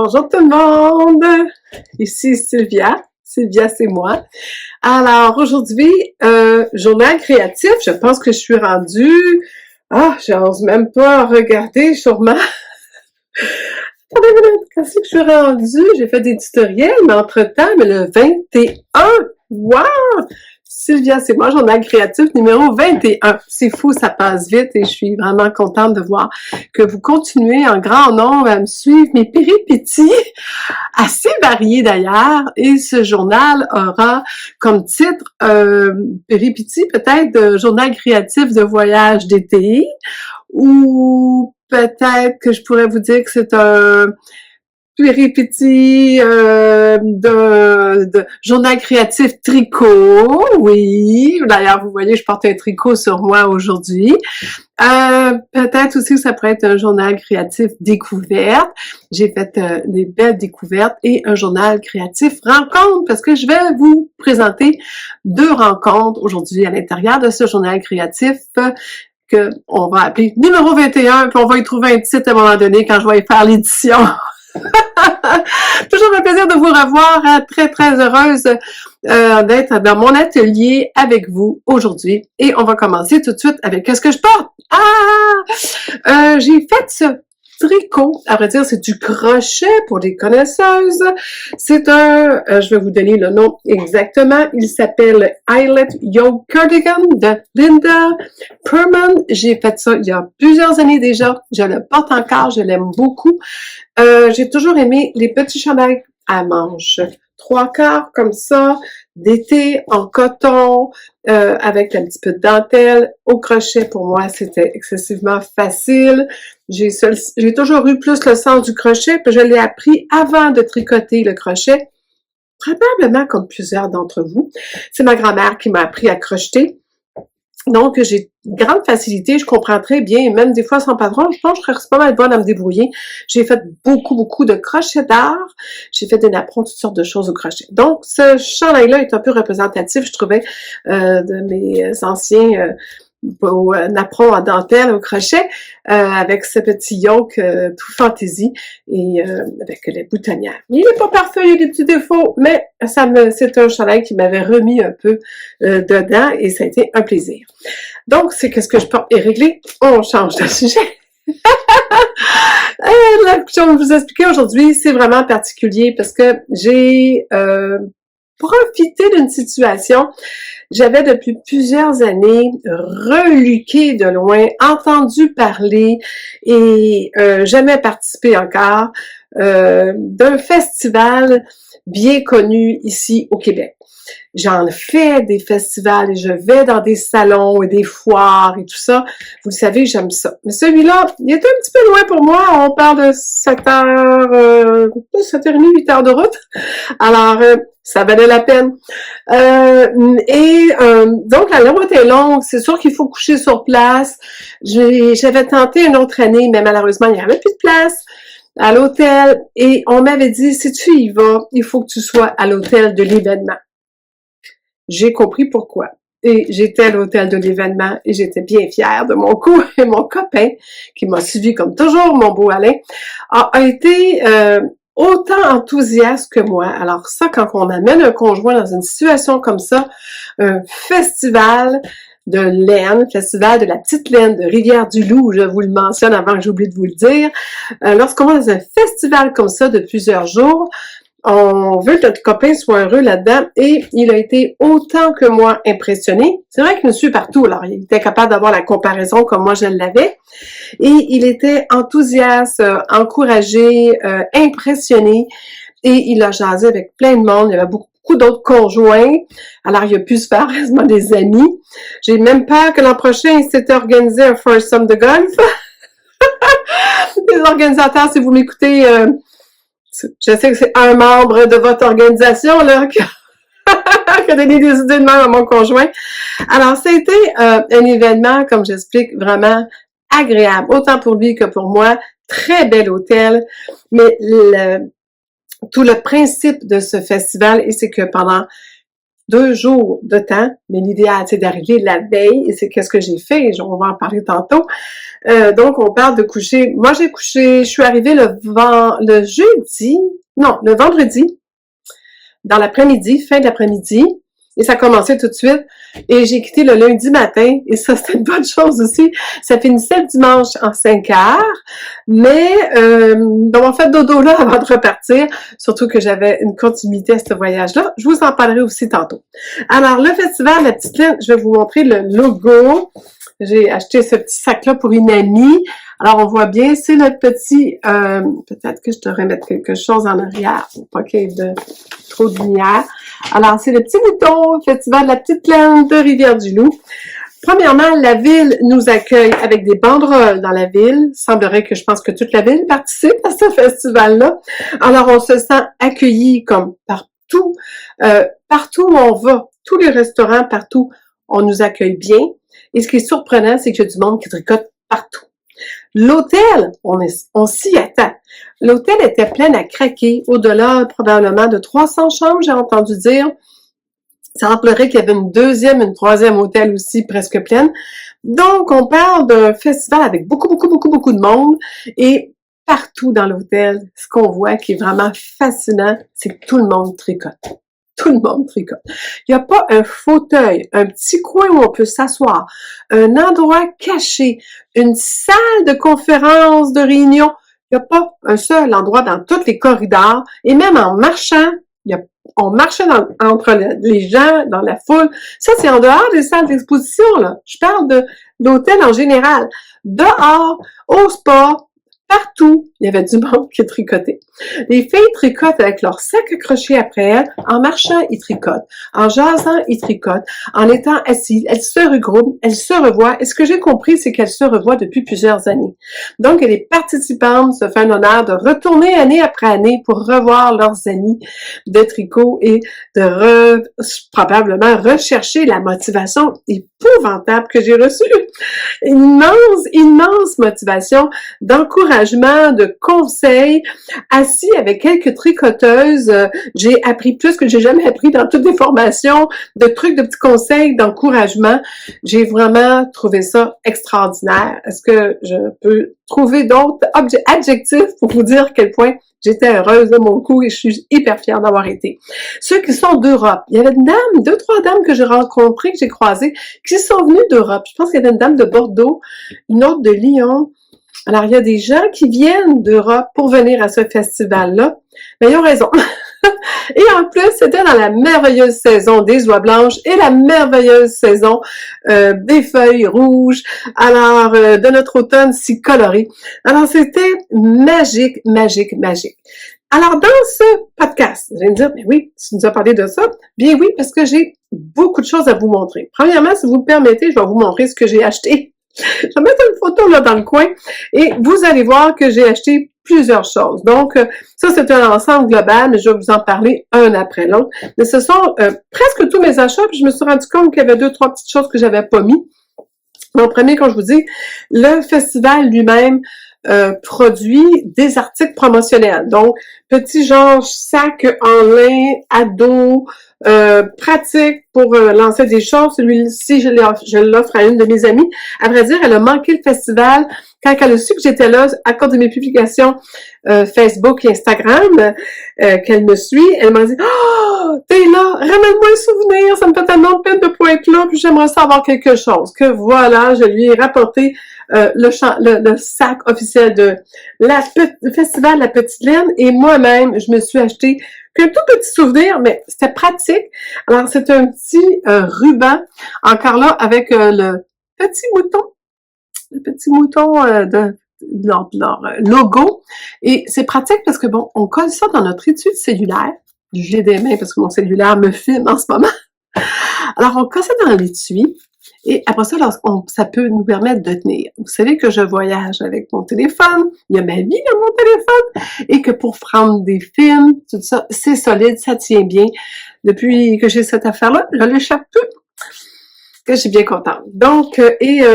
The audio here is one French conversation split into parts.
Bonjour tout le monde! Ici Sylvia. Sylvia, c'est moi. Alors, aujourd'hui, journal créatif. Je pense que je suis rendue... j'ose même pas regarder, sûrement. Attendez une minute, qu'est-ce que je suis rendue? J'ai fait des tutoriels, mais entre-temps, le 21! Wow! Sylvia, c'est moi, journal créatif numéro 21. C'est fou, ça passe vite et je suis vraiment contente de voir que vous continuez en grand nombre à me suivre. Mes péripéties, assez variées d'ailleurs, et ce journal aura comme titre péripéties peut-être de journal créatif de voyage d'été, ou peut-être que je pourrais vous dire que c'est un péripéties de journal créatif tricot, oui. D'ailleurs, vous voyez, je porte un tricot sur moi aujourd'hui. Peut-être aussi que ça pourrait être un journal créatif découverte. J'ai fait des belles découvertes et un journal créatif rencontre parce que je vais vous présenter 2 rencontres aujourd'hui à l'intérieur de ce journal créatif que on va appeler numéro 21, puis on va y trouver un titre à un moment donné quand je vais y faire l'édition. Toujours un plaisir de vous revoir, très très heureuse d'être dans mon atelier avec vous aujourd'hui. Et on va commencer tout de suite avec qu'est-ce que je porte? J'ai fait ce tricot, à vrai dire c'est du crochet pour les connaisseuses. C'est je vais vous donner le nom exactement, il s'appelle Eyelet Yoke Cardigan de Linda Perman. J'ai fait ça il y a plusieurs années déjà, je le porte encore, je l'aime beaucoup. J'ai toujours aimé les petits chandails à manches, 3/4 comme ça, d'été en coton, avec un petit peu de dentelle. Au crochet, pour moi, c'était excessivement facile. J'ai toujours eu plus le sens du crochet, puis je l'ai appris avant de tricoter le crochet, probablement comme plusieurs d'entre vous. C'est ma grand-mère qui m'a appris à crocheter. Donc, j'ai une grande facilité, je comprends très bien, et même des fois sans patron, je pense que je serais pas mal bonne à me débrouiller. J'ai fait beaucoup de crochet d'art, j'ai fait des napperons, toutes sortes de choses au crochet. Donc, ce chandail-là est un peu représentatif, je trouvais, de mes anciens napperons en dentelle au crochet, avec ce petit yoke tout fantaisie, et avec les boutonnières. Il n'est pas parfait, il y a des petits défauts, mais c'est un chandail qui m'avait remis un peu dedans, et ça a été un plaisir. Donc, c'est qu'est-ce que je porte est réglé. On change de sujet. Je vais vous expliquer aujourd'hui, c'est vraiment particulier parce que j'ai profité d'une situation. J'avais depuis plusieurs années reluqué de loin, entendu parler et jamais participé encore d'un festival bien connu ici au Québec. J'en fais des festivals et je vais dans des salons et des foires et tout ça. Vous le savez, j'aime ça. Mais celui-là, il est un petit peu loin pour moi. On parle de 7h30, 8 heures de route. Alors, ça valait la peine. Donc, la route est longue. C'est sûr qu'il faut coucher sur place. J'avais tenté une autre année, mais malheureusement, il n'y avait plus de place à l'hôtel. Et on m'avait dit, si tu y vas, il faut que tu sois à l'hôtel de l'événement. J'ai compris pourquoi. Et j'étais à l'hôtel de l'événement et j'étais bien fière de mon coup. Et mon copain, qui m'a suivi comme toujours, mon beau Alain, a été autant enthousiaste que moi. Alors ça, quand on amène un conjoint dans une situation comme ça, un festival de laine, festival de la petite laine de Rivière-du-Loup, je vous le mentionne avant que j'oublie de vous le dire, lorsqu'on va dans un festival comme ça de plusieurs jours, on veut que notre copain soit heureux là-dedans et il a été autant que moi impressionné. C'est vrai qu'il me suit partout, alors il était capable d'avoir la comparaison comme moi je l'avais et il était enthousiaste, encouragé, impressionné et il a jasé avec plein de monde. Il y avait beaucoup d'autres conjoints, alors il a pu se faire quasiment des amis. J'ai même peur que l'an prochain il s'était organisé un foursome de golf. Les organisateurs, si vous m'écoutez, je sais que c'est un membre de votre organisation là qui a donné des idées de même à mon conjoint. Alors, ça a été un événement, comme j'explique, vraiment agréable, autant pour lui que pour moi. Très bel hôtel, mais tout le principe de ce festival, et c'est que pendant 2 jours de temps, mais l'idéal, c'est d'arriver la veille, et c'est qu'est-ce que j'ai fait, on va en parler tantôt. Donc, on parle de coucher. Moi, je suis arrivée le vendredi, dans l'après-midi, fin d'après-midi, et ça commençait tout de suite. Et j'ai quitté le lundi matin, et ça, c'était une bonne chose aussi. Ça finissait le dimanche en 5 heures, mais donc on fait dodo là avant de repartir, surtout que j'avais une continuité à ce voyage-là. Je vous en parlerai aussi tantôt. Alors, le festival La Petite Laine, je vais vous montrer le logo. J'ai acheté ce petit sac-là pour une amie. Alors, on voit bien, c'est notre petit... peut-être que je devrais mettre quelque chose en arrière pour pas qu'il y ait trop de lumière. Alors, c'est le petit bouton Festival de la Petite Laine de Rivière-du-Loup. Premièrement, la ville nous accueille avec des banderoles dans la ville. Il semblerait que je pense que toute la ville participe à ce festival-là. Alors, on se sent accueilli comme partout. Partout où on va, tous les restaurants, partout, on nous accueille bien. Et ce qui est surprenant, c'est qu'il y a du monde qui tricote partout. L'hôtel, on s'y attend. L'hôtel était plein à craquer, au-delà probablement de 300 chambres, j'ai entendu dire. Ça semblerait qu'il y avait une troisième hôtel aussi presque pleine. Donc, on parle d'un festival avec beaucoup de monde. Et partout dans l'hôtel, ce qu'on voit qui est vraiment fascinant, c'est que tout le monde tricote. Tout le monde tricote. Il n'y a pas un fauteuil, un petit coin où on peut s'asseoir, un endroit caché, une salle de conférence, de réunion. Il n'y a pas un seul endroit dans tous les corridors. Et même en marchant, on marchait entre les gens, dans la foule. Ça, c'est en dehors des salles d'exposition, là. Je parle de l'hôtel en général. Dehors, au spa, partout, il y avait du monde qui tricotait. Les filles tricotent avec leur sac accroché après elles. En marchant, ils tricotent. En jasant, ils tricotent. En étant assis, elles se regroupent, elles se revoient. Et ce que j'ai compris, c'est qu'elles se revoient depuis plusieurs années. Donc, les participantes se font l'honneur de retourner année après année pour revoir leurs amis de tricot et de probablement rechercher la motivation épouvantable que j'ai reçue. Immense motivation, d'encouragement, de conseils. Assis avec quelques tricoteuses, j'ai appris plus que j'ai jamais appris dans toutes les formations, de trucs, de petits conseils, d'encouragement. J'ai vraiment trouvé ça extraordinaire. Est-ce que je peux trouver d'autres adjectifs pour vous dire à quel point j'étais heureuse de mon coup et je suis hyper fière d'avoir été. Ceux qui sont d'Europe, il y avait une dame, 2-3 dames que j'ai rencontrées, que j'ai croisées, qui sont venues d'Europe. Je pense qu'il y avait une dame de Bordeaux, une autre de Lyon. Alors, il y a des gens qui viennent d'Europe pour venir à ce festival-là, mais ils ont raison. Et en plus, c'était dans la merveilleuse saison des oies blanches et la merveilleuse saison des feuilles rouges, alors de notre automne si coloré. Alors, c'était magique. Alors, dans ce podcast, vous allez me dire, mais oui, tu nous as parlé de ça. Bien oui, parce que j'ai beaucoup de choses à vous montrer. Premièrement, si vous me permettez, je vais vous montrer ce que j'ai acheté. Je vais mettre une photo là dans le coin et vous allez voir que j'ai acheté plusieurs choses. Donc, ça, c'est un ensemble global, mais je vais vous en parler un après l'autre. Mais ce sont presque tous mes achats, puis je me suis rendu compte qu'il y avait 2-3 petites choses que j'avais pas mis. En premier, quand je vous dis, le festival lui-même produit des articles promotionnels. Donc, petit genre sac en lin, ado, pratique pour lancer des choses. Celui-ci, je l'offre à une de mes amies. À vrai dire, elle a manqué le festival quand elle a su que j'étais là à cause de mes publications Facebook et Instagram, qu'elle me suit. Elle m'a dit « Oh, t'es là, ramène-moi un souvenir, ça me fait tellement de peine de pas être là, puis j'aimerais savoir quelque chose. » Que voilà, je lui ai rapporté le sac officiel de Festival La Petite Laine et moi-même, je me suis acheté qu'un tout petit souvenir, mais c'était pratique. Alors, c'est un petit ruban, encore là, avec le petit mouton de leur logo. Et c'est pratique parce que, bon, on colle ça dans notre étui cellulaire. J'ai des mains parce que mon cellulaire me filme en ce moment. Alors, on colle ça dans l'étui. Et après ça, ça peut nous permettre de tenir. Vous savez que je voyage avec mon téléphone, il y a ma vie dans mon téléphone, et que pour prendre des films, tout ça, c'est solide, ça tient bien. Depuis que j'ai cette affaire-là, je l'échappe plus, que je suis bien contente. Donc,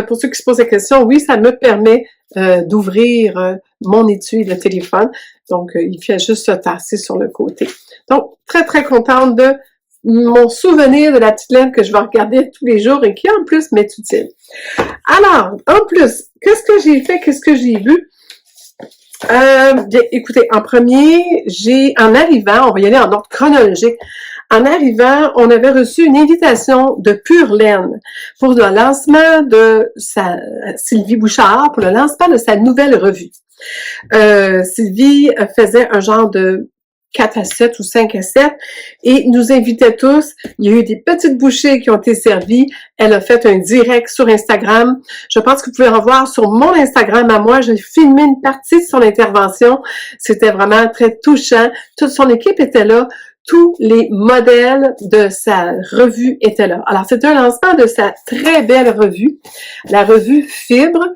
pour ceux qui se posent la question, oui, ça me permet d'ouvrir mon étui, le téléphone. Donc, il fait juste se tasser sur le côté. Donc, très, très contente de mon souvenir de la petite laine que je vais regarder tous les jours et qui en plus m'est utile. Alors, en plus, qu'est-ce que j'ai fait, qu'est-ce que j'ai vu? Bien, écoutez, en premier, en arrivant, on va y aller en ordre chronologique. En arrivant, on avait reçu une invitation de Pure Laine pour le lancement de Sylvie Bouchard, pour le lancement de sa nouvelle revue. Sylvie faisait un genre de 4 à 7 ou 5 à 7 et nous invitait tous. Il y a eu des petites bouchées qui ont été servies. Elle a fait un direct sur Instagram. Je pense que vous pouvez revoir sur mon Instagram à moi. J'ai filmé une partie de son intervention. C'était vraiment très touchant. Toute son équipe était là. Tous les modèles de sa revue étaient là. Alors, c'est un lancement de sa très belle revue, la revue Fibre,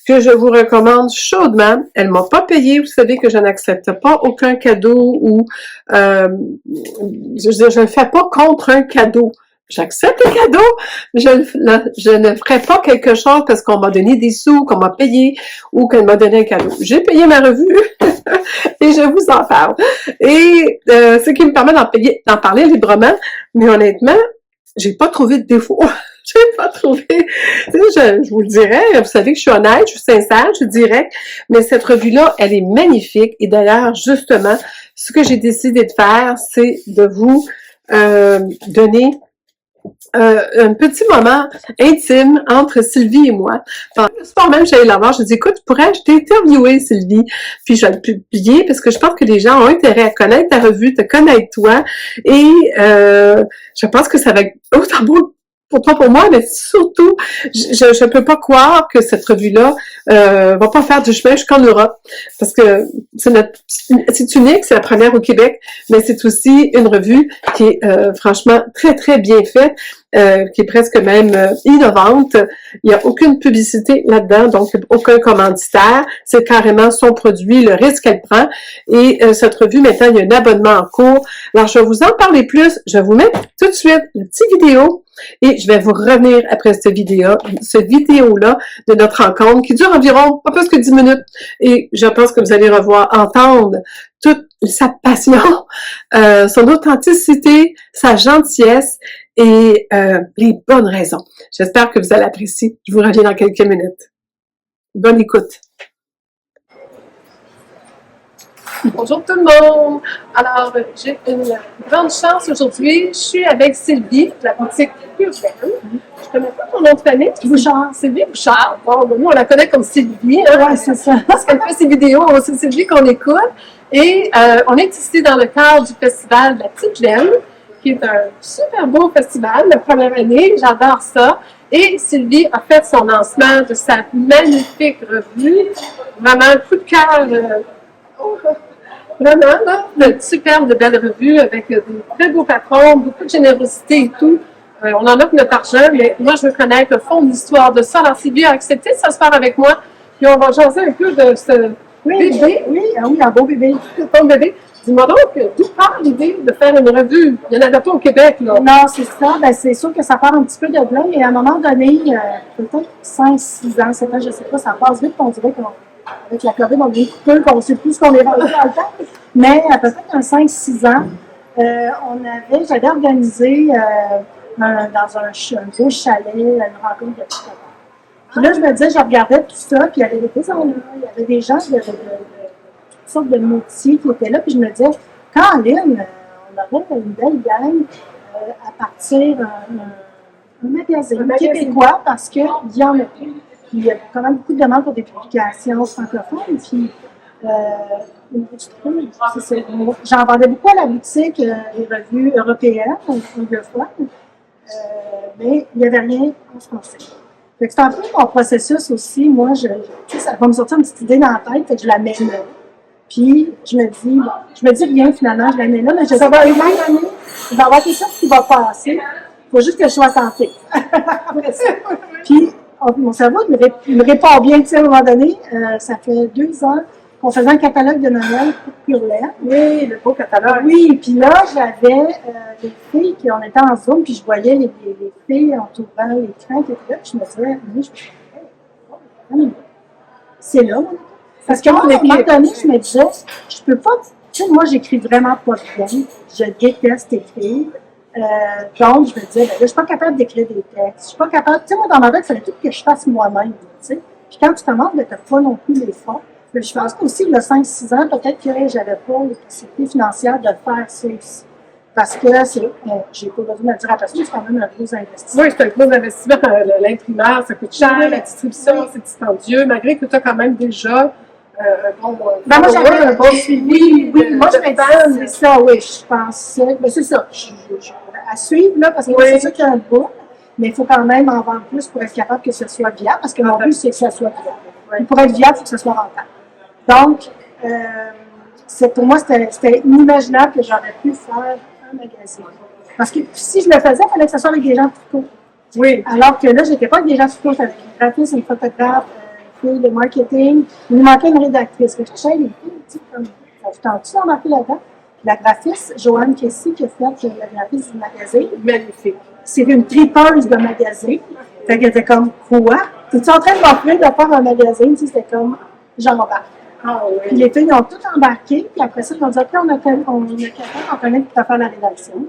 que je vous recommande chaudement. Elle m'a pas payé. Vous savez que je n'accepte pas aucun cadeau ou je ne fais pas contre un cadeau. J'accepte le cadeau, mais je ne ferai pas quelque chose parce qu'on m'a donné des sous, qu'on m'a payé ou qu'elle m'a donné un cadeau. J'ai payé ma revue et je vous en parle. Et ce qui me permet d'en parler librement, mais honnêtement, j'ai pas trouvé de défaut. J'ai pas trouvé. Je vous le dirais, vous savez que je suis honnête, je suis sincère, je suis directe, mais cette revue-là, elle est magnifique. Et d'ailleurs, justement, ce que j'ai décidé de faire, c'est de vous donner un petit moment intime entre Sylvie et moi. Le soir même, j'allais la voir, je dis, écoute, pourrais-je t'interviewer, Sylvie? Puis je vais le publier parce que je pense que les gens ont intérêt à connaître ta revue, te connaître toi. Et je pense que ça va être autant beau pour toi, pour moi, mais surtout, je peux pas croire que cette revue-là va pas faire du chemin jusqu'en Europe. Parce que c'est unique, c'est la première au Québec, mais c'est aussi une revue qui est franchement très, très bien faite, qui est presque même innovante. Il n'y a aucune publicité là-dedans, donc aucun commanditaire. C'est carrément son produit, le risque qu'elle prend. Et cette revue, maintenant, il y a un abonnement en cours. Alors, je vais vous en parler plus. Je vais vous mettre tout de suite une petite vidéo et je vais vous revenir après cette vidéo-là de notre rencontre qui dure environ pas plus que 10 minutes. Et je pense que vous allez entendre toute sa passion, son authenticité, sa gentillesse et les bonnes raisons. J'espère que vous allez apprécier. Je vous reviens dans quelques minutes. Bonne écoute. Bonjour tout le monde! Alors, j'ai une grande chance aujourd'hui. Je suis avec Sylvie de la boutique Pure Laine. Je ne connais pas ton nom de famille. Bouchard. Sylvie Bouchard. Bon, nous, on la connaît comme Sylvie. Hein? Oui, c'est ça. Parce qu'elle fait ses vidéos, c'est Sylvie qu'on écoute. Et on est ici dans le cadre du festival de la Petite Laine, qui est un super beau festival, la première année. J'adore ça. Et Sylvie a fait son lancement de sa magnifique revue. Vraiment, un coup de cœur. Vraiment, là, une superbe belle revue avec des très beaux patrons, beaucoup de générosité et tout. On en a que notre argent, mais moi, je veux connaître le fond de l'histoire de ça. Alors, Sylvie a accepté de s'asseoir avec moi, puis on va jaser un peu de ce bébé. Oui, un beau bébé. Ton bébé. Dis-moi donc, d'où part l'idée de faire une revue? Il n'y en avait pas au Québec, là. Non, c'est ça. Ben, c'est sûr que ça part un petit peu de là, mais à un moment donné, peut-être 5-6 ans, 7 ans, je ne sais pas, ça passe vite, on dirait qu'avec la COVID, on est coupé, qu'on ne sait plus ce qu'on est rendu dans le temps. Mais à peu près un 5-6 ans, j'avais organisé dans un beau chalet, une rencontre de tout. Puis là, je me disais, je regardais tout ça, puis il y avait des paysans, il y avait des gens de toutes sortes de métiers qui étaient là, puis je me disais, Caroline, on aurait une belle gang à partir d'un magasin québécois, parce qu'il y en a plus. Puis il y a quand même beaucoup de demandes pour des publications francophones, puis j'en vendais beaucoup à la boutique, les revues européennes, anglophones, mais il n'y avait rien en français. C'est un peu mon processus aussi. Moi, ça va me sortir une petite idée dans la tête, fait que je la mets là. Puis, je me dis rien finalement, je la mets là, mais je sais pas, il va y avoir quelque chose qui va passer. Il faut juste que je sois attentive. Après ça. Puis, mon cerveau me répond bien, tu sais, à un moment donné. Ça fait 2 ans qu'on faisait un catalogue de Noël pour Pure Laine. Oui, le beau catalogue. Oui, puis là, j'avais des filles on était en Zoom, puis je voyais les filles entourant l'écran qui étaient là, puis je me disais, oui, c'est là, moi. Parce qu'à un moment donné, je me disais, je peux pas, tu sais, moi, j'écris vraiment pas bien, je déteste écrire, Donc, je me disais, ben là, je suis pas capable d'écrire des textes. Je suis pas capable. Tu sais, moi, dans ma tête, il fallait tout que je fasse moi-même. Tu sais. Puis quand tu commences, ben, tu n'as pas non plus les fonds. Mais je pense qu'aussi, il y a 5-6 ans, peut-être que j'avais pas les possibilités financières de faire ça aussi. Parce que j'ai pas besoin de le dire à personne, c'est quand même un gros investissement. Oui, c'est un gros investissement. L'imprimeur, ça coûte cher, la distribution, c'est dispendieux, malgré que tu as quand même déjà un moi, j'avais un bon suivi. Oui, moi, je me disais, c'est ça, oui, je pensais. Mais c'est ça, à suivre, là, parce que c'est ça qu'il y a un bout, mais il faut quand même en vendre plus pour être capable que ce soit viable, parce que mon but, c'est que ça soit viable. Pour être viable, il faut que ce soit rentable. Donc, pour moi, c'était inimaginable que j'aurais pu faire un magazine. Parce que si je le faisais, il fallait que ce soit avec des gens de tricot. Oui. Alors que là, j'étais pas avec des gens de tricot, j'avais une graphiste, une photographe, une fille de marketing. Il me manquait une rédactrice. Je cherchais les filles, tu sais, comme, je t'en-tu embarqué là-dedans? La graphiste, Joanne Kessy, qui a fait la graphiste du magazine. Magnifique. C'est une tripeuse de magazine. Fait qu'elle était comme, quoi? T'es-tu en train de m'offrir de faire un magazine? Tu sais, c'était comme, j'embarque. Ah, oui. Puis les filles ont tout embarqué, puis après ça, ils ont dit, OK, on a quelqu'un qu'on connaît pour faire la rédaction.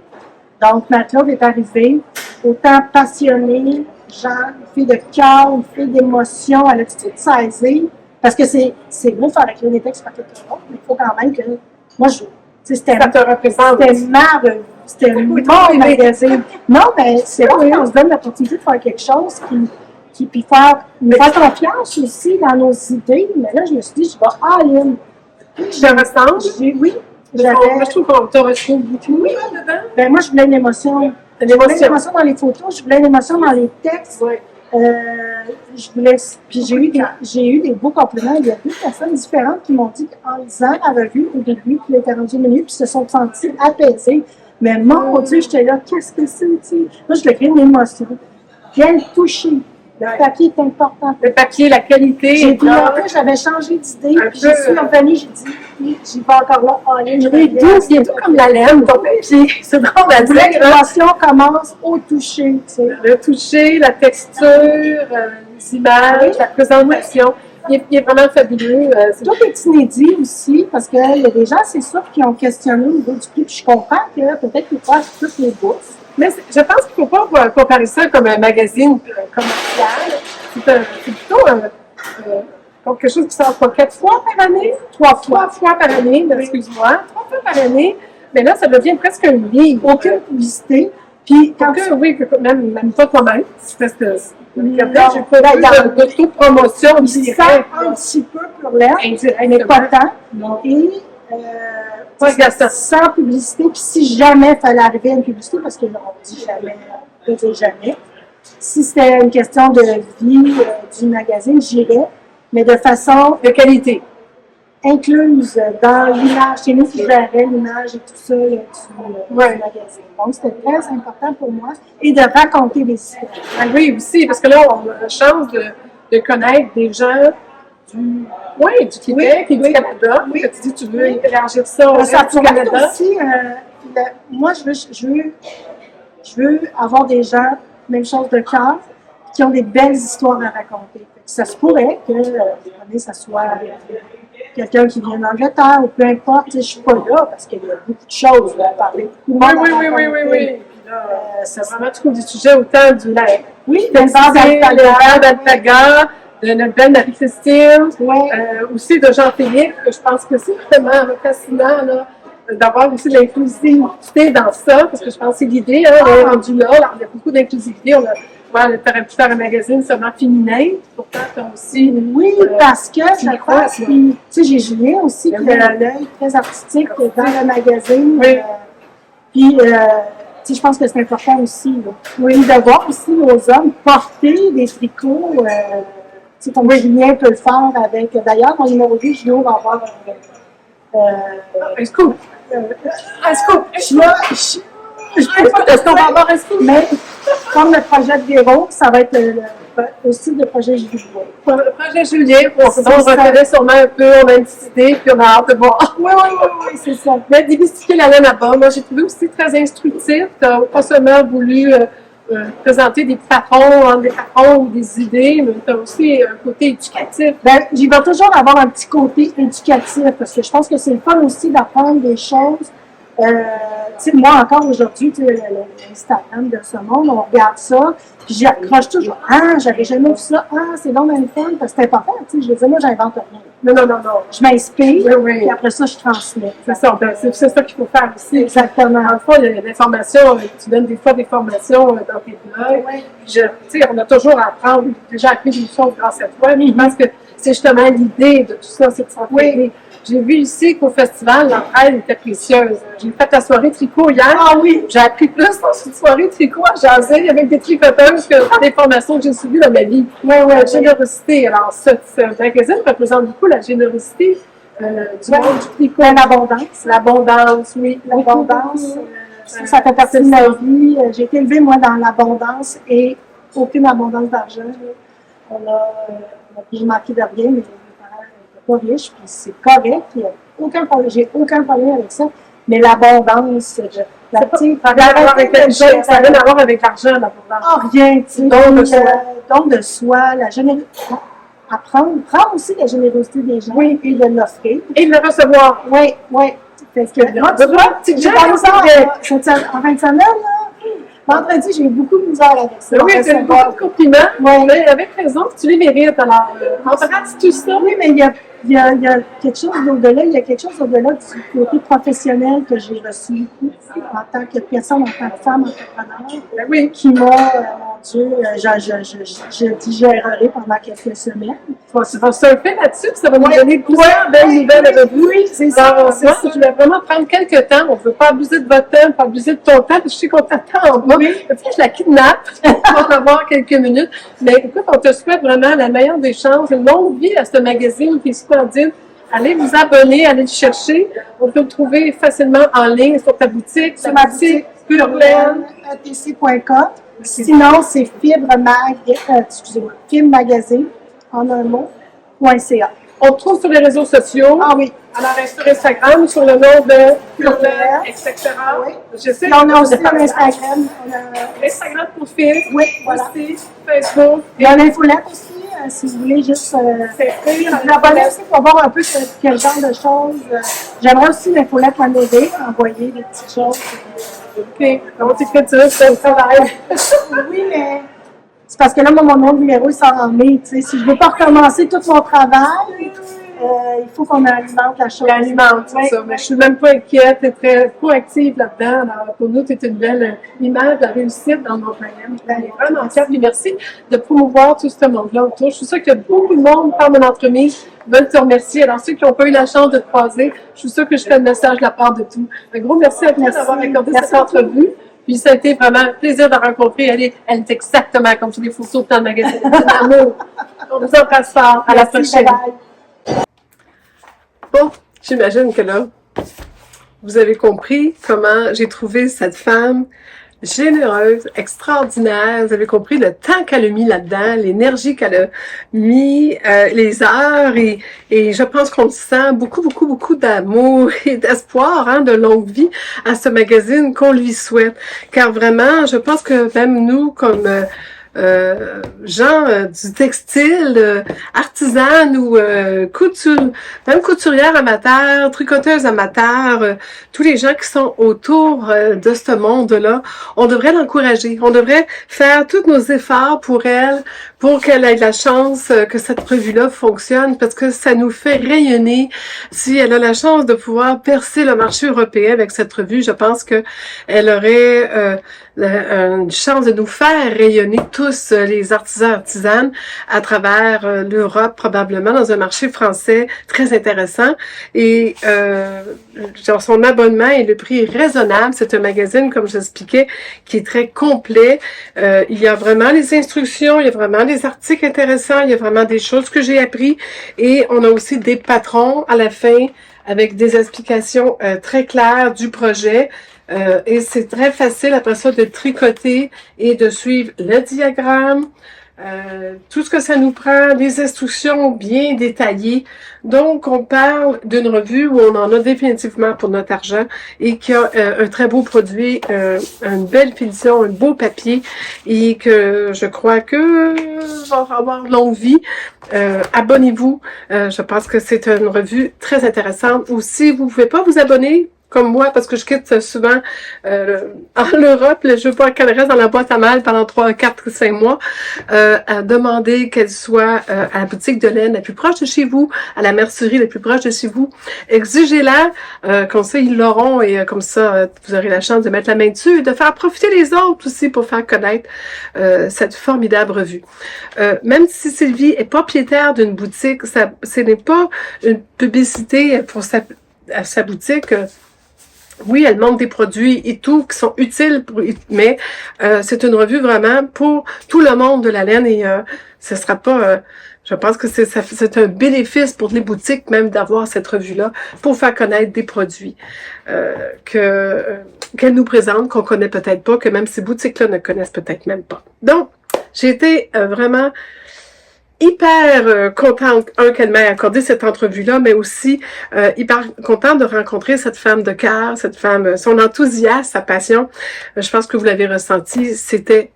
Donc, Mathilde est arrivée, autant passionnée, genre, une fille de cœur, une fille d'émotion, elle a tout de suite saisi, parce que c'est beau faire écrire des textes par quelqu'un d'autre, mais il faut quand même que, moi, c'était ça te représente. C'était ma revue, c'était mon magazine. Non, mais c'est vrai qu'on se donne l'opportunité de faire quelque chose puis faire confiance aussi dans nos idées. Mais là, je me suis dit, je vais all-in. Je te ressemble? Oui. Moi, je trouve qu'on te retrouve beaucoup dedans. Ben, moi, je voulais une émotion. Je voulais une émotion dans les photos, je voulais une émotion dans les textes. Oui. Je voulais. Puis j'ai eu des beaux compliments. Il y a 2 personnes différentes qui m'ont dit qu'en lisant la revue au début, puis l'étaient rendu minutes, puis se sont sentis apaisés. Mais mon Dieu, j'étais là, qu'est-ce que c'est? Moi, je voulais créer une émotion. Bien toucher. Le papier est important. Le papier, la qualité. J'ai dit, après, j'avais changé d'idée, puis je suis revenue, j'ai dit, j'y vais encore là, en ligne. Il est tout comme la laine, ton papier. C'est drôle à dire. L'émotion commence au toucher, tu sais. Le toucher, la texture, les images, la présentation. Il est vraiment fabuleux. Tout est inédit aussi, parce qu'il y a des gens, c'est sûr, qui ont questionné au niveau du prix, puis je comprends que peut-être qu'ils passent toutes les bourses. Mais je pense qu'il ne faut pas comparer ça comme un magazine commercial. C'est plutôt quelque chose qui sort 4 fois par année, 3 fois par année, excuse-moi, 3 fois par année. Mais là, ça devient presque un livre. Aucune publicité. Puis, même pas toi-même. C'est parce que j'ai pas d'auto-promotion. Il sent un petit peu pour l'air, mais pas tant. Et sans publicité, puis si jamais il fallait arriver à une publicité, parce qu'on dit jamais, on dit jamais, si c'était une question de vie du magazine, j'irais, mais de façon de qualité, incluse dans l'image. Chez nous, je verrais l'image et tout ça du magazine. Donc, c'était très important pour moi, et de raconter des histoires. Oui, aussi, parce que là, on a la chance de connaître des gens du Québec et du Canada. Oui. Tu dis tu veux élargir ça au reste du Canada. Aussi, moi, je veux avoir des gens, même chose de cœur, qui ont des belles histoires à raconter. Ça se pourrait que ça soit quelqu'un qui vient d'Angleterre ou peu importe. Je ne suis pas là parce qu'il y a beaucoup de choses à parler. Oui. C'est vraiment, tu trouves des sujets autant du lac. Oui, le vent d'Alpaga, de notre belle Marie-Christine, aussi de Jean-Philippe, que je pense que c'est vraiment fascinant là, d'avoir aussi de l'inclusivité dans ça, parce que je pense que c'est l'idée, on est rendu là, alors, il y a beaucoup d'inclusivité, tu aurais pu faire un magazine seulement féminin, pourtant tu as aussi... Oui, parce que je crois, tu sais, j'ai Julien aussi, qui a l'œil très artistique dans le magazine, puis... je pense que c'est important aussi. De voir aussi nos hommes porter des tricots. Comme Julien peut le faire avec. D'ailleurs, mon numéro 2, Julien va avoir un scoop. Un scoop. Est-ce qu'on va avoir un scoop? Mais comme le projet de Véro, ça va être aussi le projet Julien. Le projet Julien, on reconnaît sûrement un peu, on a une petite idée, puis on a hâte de voir. Oui, c'est ça. Mais démystifier la laine à bas, moi j'ai trouvé aussi très instructif. Tu n'as pas seulement voulu présenter des patrons ou des idées, mais tu as aussi un côté éducatif. J'y vais toujours avoir un petit côté éducatif, parce que je pense que c'est le fun aussi d'apprendre des choses. sais, moi, encore aujourd'hui, tu sais, l'Instagram de ce monde, on regarde ça, puis j'y accroche toujours. Ah, j'avais jamais vu ça. Ah, c'est donc le fun, parce que c'est important, tu sais. Je veux dire, moi, j'invente rien. Non. Je m'inspire, Oui, oui. puis après ça, je transmets. C'est ça, ben, c'est ça qu'il faut faire aussi. Exactement. Dans le fond, il y a des formations, tu donnes des fois des formations dans tes blogs. Oui. Tu sais, on a toujours à apprendre. J'ai déjà appris des choses grâce à toi, mais je pense que c'est justement l'idée de tout ça, c'est de s'entraider. J'ai vu ici qu'au festival, l'entraide était précieuse. J'ai fait la soirée tricot hier. Ah oui! J'ai appris plus dans une soirée tricot à jaser avec des tricoteuses que dans les formations que j'ai suivies dans ma vie. Oui, La générosité. Alors, ce magazine représente beaucoup la générosité du monde du tricot. L'abondance. L'abondance, oui. L'abondance, ça fait partie de ma vie. J'ai été élevée, moi, dans l'abondance et aucune abondance d'argent. On a plus marqué de rien, mais mes parents n'étaient pas riches, puis c'est correct. J'ai aucun problème avec ça. Mais l'abondance, Ça n'a rien à voir avec la richesse, ça n'a rien à voir avec l'argent, l'abondance. Ah, rien, tu sais. Don de soi. Don de soi, la générosité. Prendre aussi la générosité des gens et de l'offrir. Et de le recevoir. Oui. Parce que moi, tu vois, j'ai J'ai pensé en fin de semaine, là, vendredi, j'ai eu beaucoup de misère avec ça. Oui, c'est beaucoup de compliments. Oui. Mais avec raison, tu les mérites. Alors, embrasse tout ça. Oui, mais il y a quelque chose d'au-delà. Il y a quelque chose au-delà du côté professionnel que j'ai reçu en tant que personne, en tant que femme entrepreneur, Ben oui. qui m'a, mon Dieu, je digérerai pendant quelques semaines. Tu vas surfer là-dessus, puis ça va nous donner plusieurs belles nouvelles avec vous. Oui, c'est ça. Je vais vraiment prendre quelques temps. On ne veut pas abuser de votre temps, pas abuser de ton temps, parce que je sais qu'on t'attend en bas. Peut-être que je la kidnappe pour en avoir quelques minutes. Mais écoute, on te souhaite vraiment la meilleure des chances, une longue vie à ce magazine qui est splendide. Allez vous abonner, allez le chercher. On peut le trouver facilement en ligne sur ta boutique, Sur ma boutique Purlaine. atc.com. Sinon, c'est Fibre Magazine, en un mot, .ca. On te trouve sur les réseaux sociaux. Ah oui. Alors, sur Instagram, sur le nom de Purlaine, etc. Oui. Je sais Puis on a aussi que- un Instagram. On a Instagram pour filles. Oui, voilà. Aussi, Facebook. Il y a l'infolette aussi, si vous voulez juste vous abonner aussi pour voir un peu quel genre de choses. J'aimerais aussi l'infolette m'aider, envoyer des petites choses. OK. Comment t'écris ça? C'est un travail. Oui, mais c'est parce que là, moi, mon nom de numéro, il sort en mai. Tu sais, si je ne veux pas recommencer tout mon travail, il faut qu'on alimente la chose. Alimente, c'est Oui. ça. Mais je suis même pas inquiète. Tu es très proactive là-dedans. Alors, pour nous, tu es une belle image de réussite dans notre magazine. Je suis vraiment fière. Puis merci de promouvoir tout ce monde-là autour. Je suis sûre qu'il y a beaucoup de monde, par mon entremise, veulent te remercier. Alors, ceux qui n'ont pas eu la chance de te croiser, je suis sûre que je fais le message de la part de tout. Un gros merci à toi d'avoir accordé cette entrevue. Puis ça a été vraiment un plaisir de la rencontrer. Elle est exactement comme sur les photos dans le magazine. C'est un amour. On vous embrasse fort. À la prochaine. Bye-bye. Bon, j'imagine que là, vous avez compris comment j'ai trouvé cette femme généreuse, extraordinaire. Vous avez compris le temps qu'elle a mis là-dedans, l'énergie qu'elle a mis, les heures, et je pense qu'on sent beaucoup d'amour et d'espoir, hein, de longue vie à ce magazine qu'on lui souhaite. Car vraiment, je pense que même nous, comme gens du textile, artisanes ou même couturières amateurs, tricoteuses amateurs, tous les gens qui sont autour de ce monde-là, on devrait l'encourager. On devrait faire tous nos efforts pour elle, pour qu'elle ait la chance que cette revue-là fonctionne, parce que ça nous fait rayonner. Si elle a la chance de pouvoir percer le marché européen avec cette revue, je pense que elle aurait une chance de nous faire rayonner tous les artisans artisanes à travers l'Europe, probablement dans un marché français très intéressant. Et son abonnement et le prix est raisonnable. C'est un magazine, comme j'expliquais, qui est très complet. Il y a vraiment les instructions, il y a vraiment des articles intéressants, il y a vraiment des choses que j'ai appris. Et on a aussi des patrons à la fin avec des explications très claires du projet. Et c'est très facile après ça de tricoter et de suivre le diagramme, tout ce que ça nous prend, des instructions bien détaillées. Donc, on parle d'une revue où on en a définitivement pour notre argent et qui a un très beau produit, une belle finition, un beau papier et que je crois que va avoir longue vie. Abonnez-vous. Je pense que c'est une revue très intéressante. Ou si vous ne pouvez pas vous abonner, comme moi, parce que je quitte souvent en Europe, je veux pas qu'elle reste dans la boîte à mal pendant 3, 4, 5 mois, à demander qu'elle soit à la boutique de laine la plus proche de chez vous, à la mercerie la plus proche de chez vous. Exigez-la, comme ça ils l'auront et comme ça vous aurez la chance de mettre la main dessus et de faire profiter les autres aussi pour faire connaître cette formidable revue. Même si Sylvie est propriétaire d'une boutique, ce n'est pas une publicité pour sa boutique. Oui, elle montre des produits et tout qui sont utiles, mais c'est une revue vraiment pour tout le monde de la laine et ce sera pas... je pense que c'est un bénéfice pour les boutiques même d'avoir cette revue-là pour faire connaître des produits qu'elle nous présente, qu'on connaît peut-être pas, que même ces boutiques-là ne connaissent peut-être même pas. Donc, j'ai été vraiment hyper contente, qu'elle m'ait accordé cette entrevue-là, mais aussi hyper contente de rencontrer cette femme de cœur, cette femme, son enthousiasme, sa passion. Je pense que vous l'avez ressenti, c'était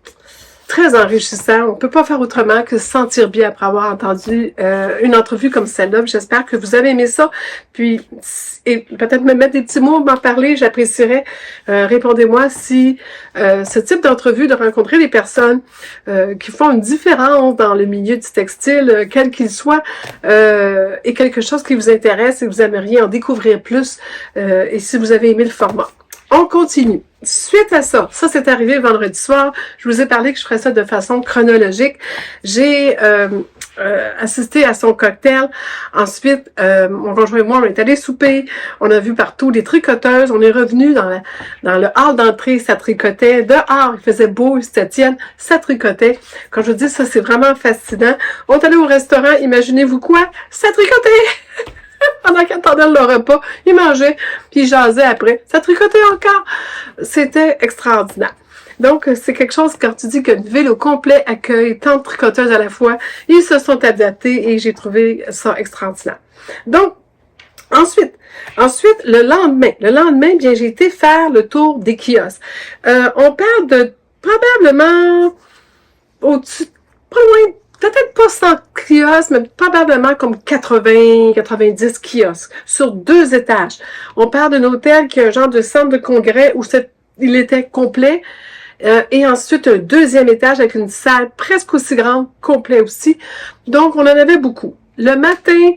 très enrichissant. On peut pas faire autrement que se sentir bien après avoir entendu une entrevue comme celle-là. J'espère que vous avez aimé ça. Puis, et peut-être me mettre des petits mots, m'en parler, j'apprécierais. Répondez-moi si ce type d'entrevue, de rencontrer des personnes qui font une différence dans le milieu du textile, quel qu'il soit, est quelque chose qui vous intéresse et que vous aimeriez en découvrir plus, et si vous avez aimé le format. On continue. Suite à ça, c'est arrivé vendredi soir, je vous ai parlé que je ferais ça de façon chronologique. J'ai assisté à son cocktail. Ensuite, mon conjoint et moi, on est allés souper. On a vu partout des tricoteuses. On est revenu dans le hall d'entrée, ça tricotait. Dehors, il faisait beau, c'était tienne, ça tricotait. Quand je vous dis ça, c'est vraiment fascinant. On est allé au restaurant, imaginez-vous quoi? Ça tricotait! Pendant qu'il attendait le repas, il mangeait, puis il jasait après. Ça tricotait encore. C'était extraordinaire. Donc, c'est quelque chose, quand tu dis qu'une ville au complet accueille tant de tricoteuses à la fois, ils se sont adaptés et j'ai trouvé ça extraordinaire. Donc, ensuite, le lendemain, bien, j'ai été faire le tour des kiosques. On parle de probablement au-dessus, pas loin, peut-être pas 100 kiosques, mais probablement comme 80, 90 kiosques sur 2 étages. On parle d'un hôtel qui est un genre de centre de congrès où il était complet. Et ensuite, un 2e étage avec une salle presque aussi grande, complet aussi. Donc, on en avait beaucoup. Le matin,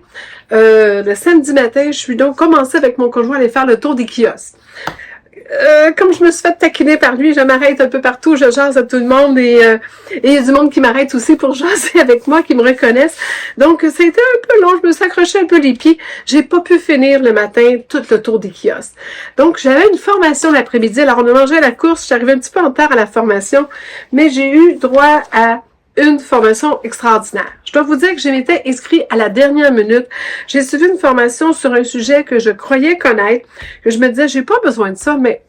le samedi matin, je suis donc commencé avec mon conjoint à aller faire le tour des kiosques. Comme je me suis fait taquiner par lui, je m'arrête un peu partout, je jase à tout le monde et il y a du monde qui m'arrête aussi pour jaser avec moi, qui me reconnaissent. Donc, ça a été un peu long, je me suis accroché un peu les pieds. J'ai pas pu finir le matin tout le tour des kiosques. Donc, j'avais une formation l'après-midi. Alors, on a mangé à la course, j'arrivais un petit peu en retard à la formation, mais j'ai eu droit à une formation extraordinaire. Je dois vous dire que je m'étais inscrite à la dernière minute. J'ai suivi une formation sur un sujet que je croyais connaître, que je me disais, j'ai pas besoin de ça, mais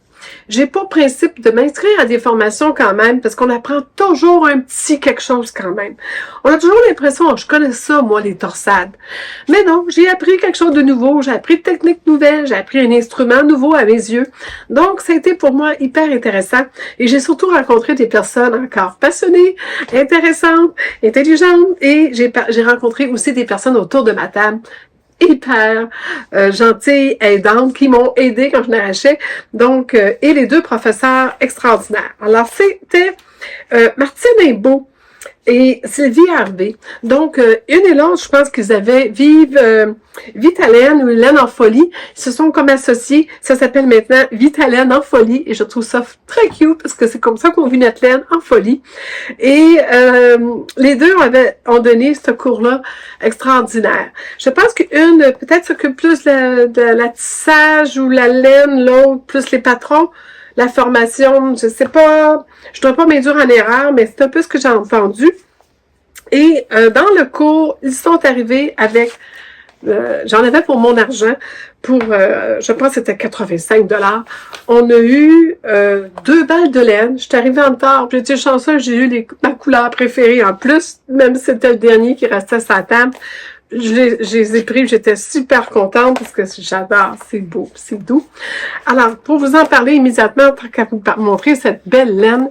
j'ai pas principe de m'inscrire à des formations quand même, parce qu'on apprend toujours un petit quelque chose quand même. On a toujours l'impression, oh, je connais ça, moi, les torsades. Mais non, j'ai appris quelque chose de nouveau, j'ai appris de techniques nouvelles, j'ai appris un instrument nouveau à mes yeux. Donc, ça a été pour moi hyper intéressant. Et j'ai surtout rencontré des personnes encore passionnées, intéressantes, intelligentes, et j'ai rencontré aussi des personnes autour de ma table hyper gentilles, aidantes, qui m'ont aidé quand je n'arrachais. Donc, et les 2 professeurs extraordinaires. Alors, c'était Martine Imbeau et Sylvie Harvey. Donc, une et l'autre, je pense qu'ils avaient Vitalaine ou Laine en folie. Ils se sont comme associés. Ça s'appelle maintenant Vitalaine en folie. Et je trouve ça très cute parce que c'est comme ça qu'on vit notre laine en folie. Et les 2 ont donné ce cours-là extraordinaire. Je pense qu'une peut-être s'occupe plus de la tissage ou la laine, l'autre plus les patrons. La formation, je sais pas, je dois pas m'induire en erreur, mais c'est un peu ce que j'ai entendu. Et dans le cours, ils sont arrivés avec, j'en avais pour mon argent, pour, je pense que c'était 85 $. On a eu 2 balles de laine. Je suis arrivée en retard, j'ai été chanceuse, j'ai eu ma couleur préférée en plus, même si c'était le dernier qui restait sur la table. Je les ai pris, j'étais super contente parce que j'adore, c'est beau, c'est doux. Alors, pour vous en parler immédiatement, tant qu'à vous montrer cette belle laine,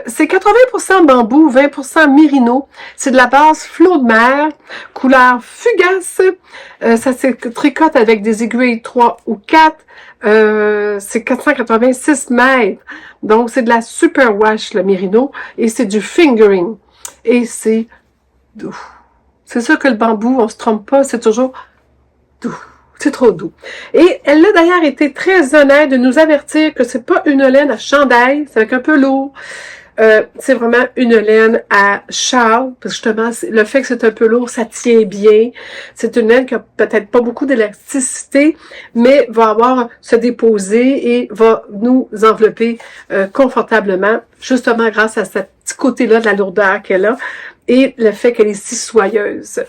C'est 80% bambou, 20% mérino. C'est de la base flot de mer, couleur fugace. Ça se tricote avec des aiguilles 3 ou 4. C'est 486 mètres. Donc, c'est de la super wash, le mérino. Et c'est du fingering. Et c'est doux. C'est sûr que le bambou, on se trompe pas, c'est toujours doux. C'est trop doux. Et elle a d'ailleurs été très honnête de nous avertir que c'est pas une laine à chandail, c'est avec un peu lourd. C'est vraiment une laine à châle, parce que justement, le fait que c'est un peu lourd, ça tient bien. C'est une laine qui a peut-être pas beaucoup d'élasticité, mais va se déposer et va nous envelopper confortablement, justement grâce à ce petit côté-là de la lourdeur qu'elle a et le fait qu'elle est si soyeuse.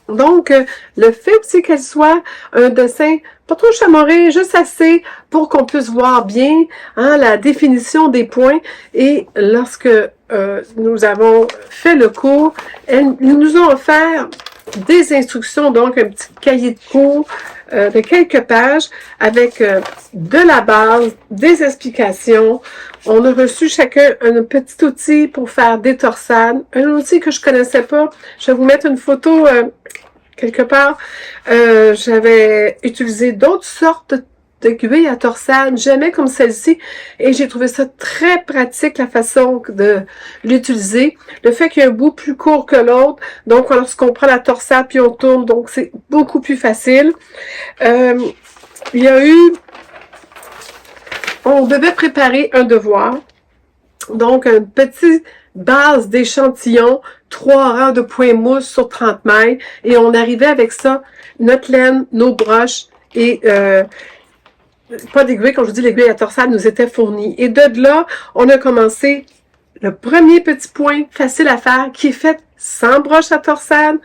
Donc, le fait aussi qu'elle soit un dessin pas trop chamorré, juste assez pour qu'on puisse voir bien la définition des points. Et lorsque nous avons fait le cours, ils nous ont offert des instructions, donc un petit cahier de cours de quelques pages avec de la base, des explications. On a reçu chacun un petit outil pour faire des torsades, un outil que je connaissais pas. Je vais vous mettre une photo quelque part. J'avais utilisé d'autres sortes d'aiguilles à torsade, jamais comme celle-ci, et j'ai trouvé ça très pratique, la façon de l'utiliser. Le fait qu'il y a un bout plus court que l'autre, donc lorsqu'on prend la torsade puis on tourne, donc c'est beaucoup plus facile. Il y a eu... On devait préparer un devoir, donc un petit base d'échantillon, 3 rangs de points mousse sur 30 mètres, et on arrivait avec ça, notre laine, nos broches, et pas d'aiguille, quand je vous dis l'aiguille à torsade nous était fournie. Et de là, on a commencé le premier petit point facile à faire, qui est fait sans broche à torsade.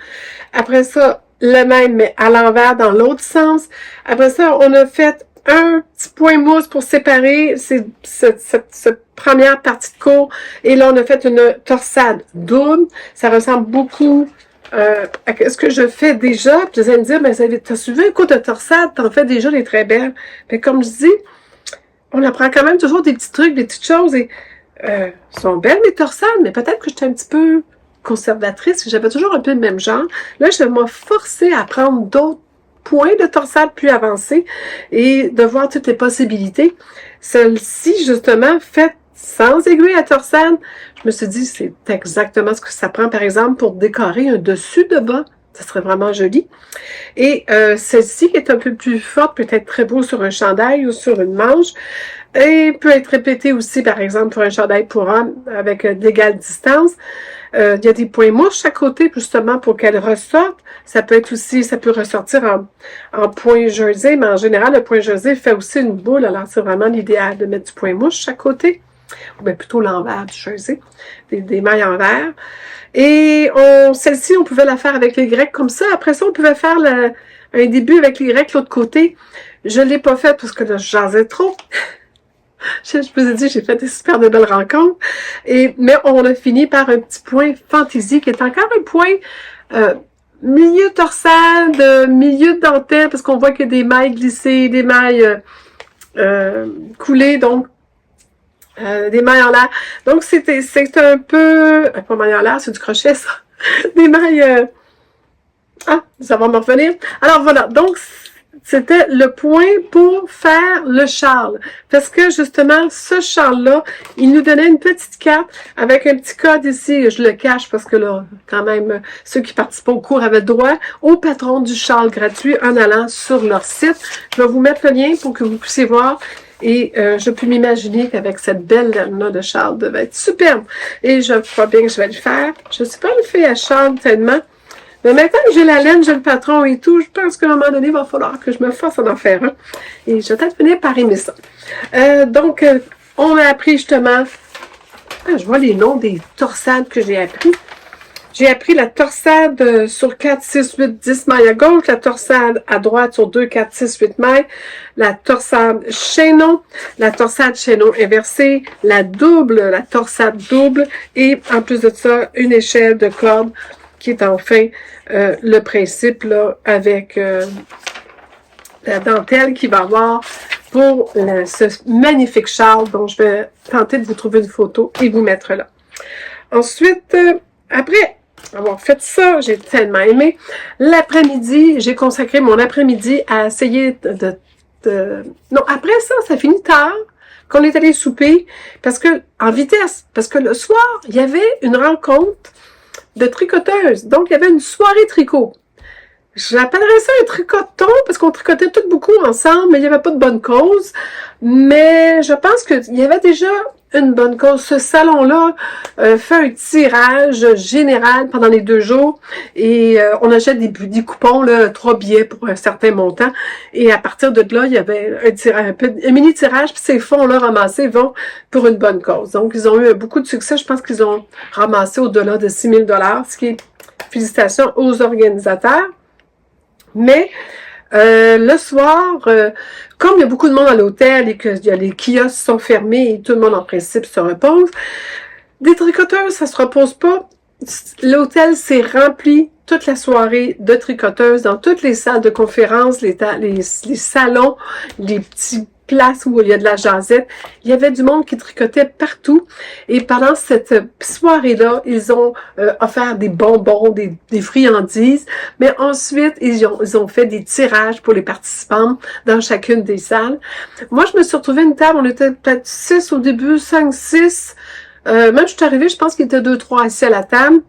Après ça, le même, mais à l'envers, dans l'autre sens. Après ça, on a fait un petit point mousse pour séparer cette première partie de cours. Et là, on a fait une torsade double. Ça ressemble beaucoup à ce que je fais déjà. Puis vous allez me dire, mais t'as suivi un cours de torsade, t'en fais déjà des très belles. Mais comme je dis, on apprend quand même toujours des petits trucs, des petites choses. Et sont belles mes torsades, mais peut-être que j'étais un petit peu conservatrice. J'avais toujours un peu le même genre. Là, je vais me forcer à prendre d'autres points de torsade plus avancés et de voir toutes les possibilités. Celle-ci, justement, faite sans aiguille à torsade, je me suis dit, c'est exactement ce que ça prend, par exemple, pour décorer un dessus de bas. Ça serait vraiment joli. Et celle-ci, qui est un peu plus forte, peut être très beau sur un chandail ou sur une manche, et peut être répétée aussi, par exemple, pour un chandail pour homme, avec d'égale distance. Il y a des points mouches à côté, justement, pour qu'elle ressorte. Ça peut être aussi, ça peut ressortir en point jersey, mais en général, le point jersey fait aussi une boule, alors c'est vraiment l'idéal de mettre du point mouche à côté, ou bien plutôt l'envers du jersey, des mailles en verre. Et celle-ci, on pouvait la faire avec les grecs comme ça. Après ça, on pouvait faire un début avec les grecs l'autre côté. Je ne l'ai pas fait parce que là, je jasais trop. Je vous ai dit, j'ai fait des super de belles rencontres. Mais on a fini par un petit point fantaisie qui est encore un point milieu torsade, milieu de dentelle, parce qu'on voit qu'il y a des mailles glissées, des mailles coulées, donc des mailles en l'air. Donc, c'est un peu... Pas mailles en l'air, c'est du crochet, ça. Des mailles... ça va me revenir. Alors, voilà. Donc, c'était le point pour faire le châle. Parce que, justement, ce châle-là, il nous donnait une petite carte avec un petit code ici. Je le cache parce que là, quand même, ceux qui participent au cours avaient droit au patron du châle gratuit en allant sur leur site. Je vais vous mettre le lien pour que vous puissiez voir. Et je peux m'imaginer qu'avec cette belle laine-là de châle devait être superbe. Et je crois bien que je vais le faire. Je ne suis pas une fille à châle tellement. Mais maintenant que j'ai la laine, j'ai le patron et tout, je pense qu'à un moment donné, il va falloir que je me force à en faire un. Et je vais peut-être finir par aimer ça. Donc, on a appris justement... je vois les noms des torsades que j'ai appris. J'ai appris la torsade sur 4, 6, 8, 10 mailles à gauche, la torsade à droite sur 2, 4, 6, 8 mailles, la torsade chaînon inversée, la torsade double, et en plus de ça, une échelle de corde qui est enfin le principe là avec la dentelle qui va avoir pour ce magnifique châle dont je vais tenter de vous trouver une photo et vous mettre là. Ensuite, après avoir fait ça, j'ai tellement aimé. L'après-midi, j'ai consacré mon après-midi à essayer Non, après ça, ça finit tard, qu'on est allé souper, en vitesse, parce que le soir, il y avait une rencontre de tricoteuses. Donc, il y avait une soirée tricot. J'appellerais ça un tricoton, parce qu'on tricotait tout beaucoup ensemble, mais il n'y avait pas de bonne cause. Mais je pense qu'il y avait déjà une bonne cause. Ce salon-là fait un tirage général pendant les 2 jours et on achète des coupons, là, 3 billets pour un certain montant. Et à partir de là, il y avait un mini tirage, puis ces fonds-là ramassés vont pour une bonne cause. Donc, ils ont eu beaucoup de succès. Je pense qu'ils ont ramassé au-delà de 6 000 $, ce qui est félicitations aux organisateurs. Mais le soir, comme il y a beaucoup de monde à l'hôtel et que les kiosques sont fermés et tout le monde en principe se repose, des tricoteuses, ça se repose pas. L'hôtel s'est rempli toute la soirée de tricoteuses dans toutes les salles de conférence, les salons, les petits places où il y a de la jasette. Il y avait du monde qui tricotait partout. Et pendant cette soirée-là, ils ont offert des bonbons, des friandises. Mais ensuite, ils ont fait des tirages pour les participants dans chacune des salles. Moi, je me suis retrouvée à une table. On était peut-être 6 au début, 5, 6. Même je suis arrivée, je pense qu'il était 2, 3 assis à la table.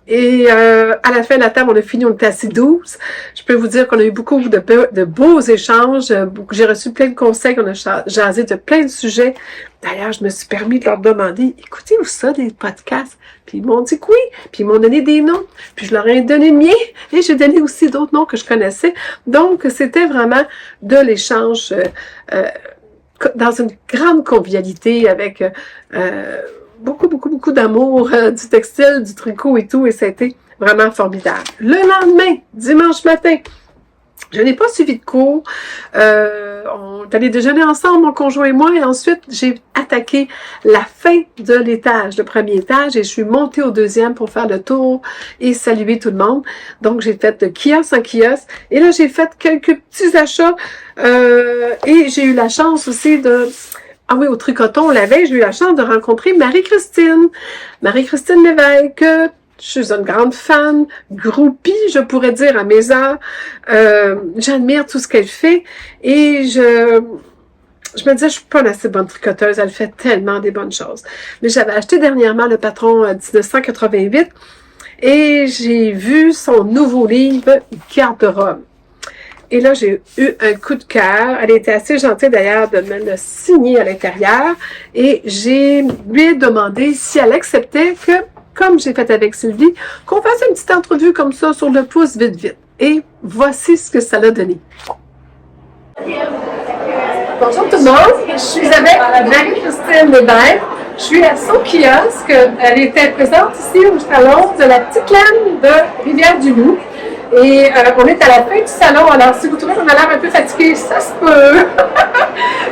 Et à la fin de la table, on a fini, on était assis 12. Je peux vous dire qu'on a eu beaucoup de beaux échanges. J'ai reçu plein de conseils, on a jasé de plein de sujets. D'ailleurs, je me suis permis de leur demander, écoutez-vous ça, des podcasts? Puis ils m'ont dit que oui, puis ils m'ont donné des noms. Puis je leur ai donné le mien, et j'ai donné aussi d'autres noms que je connaissais. Donc, c'était vraiment de l'échange dans une grande convivialité avec beaucoup d'amour du textile, du tricot et tout, et ça a été vraiment formidable. Le lendemain, dimanche matin, je n'ai pas suivi de cours. On est allé déjeuner ensemble, mon conjoint et moi, et ensuite, j'ai attaqué la fin de l'étage, le premier étage, et je suis montée au deuxième pour faire le tour et saluer tout le monde. Donc, j'ai fait de kiosque en kiosque, et là, j'ai fait quelques petits achats, et j'ai eu la chance aussi Ah oui, au Tricoton, la veille, j'ai eu la chance de rencontrer Marie-Christine. Marie-Christine Lévesque. Je suis une grande fan, groupie, je pourrais dire, à mes heures. J'admire tout ce qu'elle fait. Et je me disais, je suis pas une assez bonne tricoteuse. Elle fait tellement des bonnes choses. Mais j'avais acheté dernièrement le patron 1988 et j'ai vu son nouveau livre, Garde-robe. Et là, j'ai eu un coup de cœur. Elle était assez gentille d'ailleurs de me le signer à l'intérieur. Et j'ai lui ai demandé si elle acceptait que, comme j'ai fait avec Sylvie, qu'on fasse une petite entrevue comme ça sur le pouce vite. Et voici ce que ça l'a donné. Bonjour tout le monde, je suis avec Marie-Christine Lévesque. Je suis à son kiosque. Elle était présente ici au salon de la petite laine de Rivière-du-Loup. Et on est à la fin du salon, alors si vous trouvez qu'on a l'air un peu fatigué, ça se peut.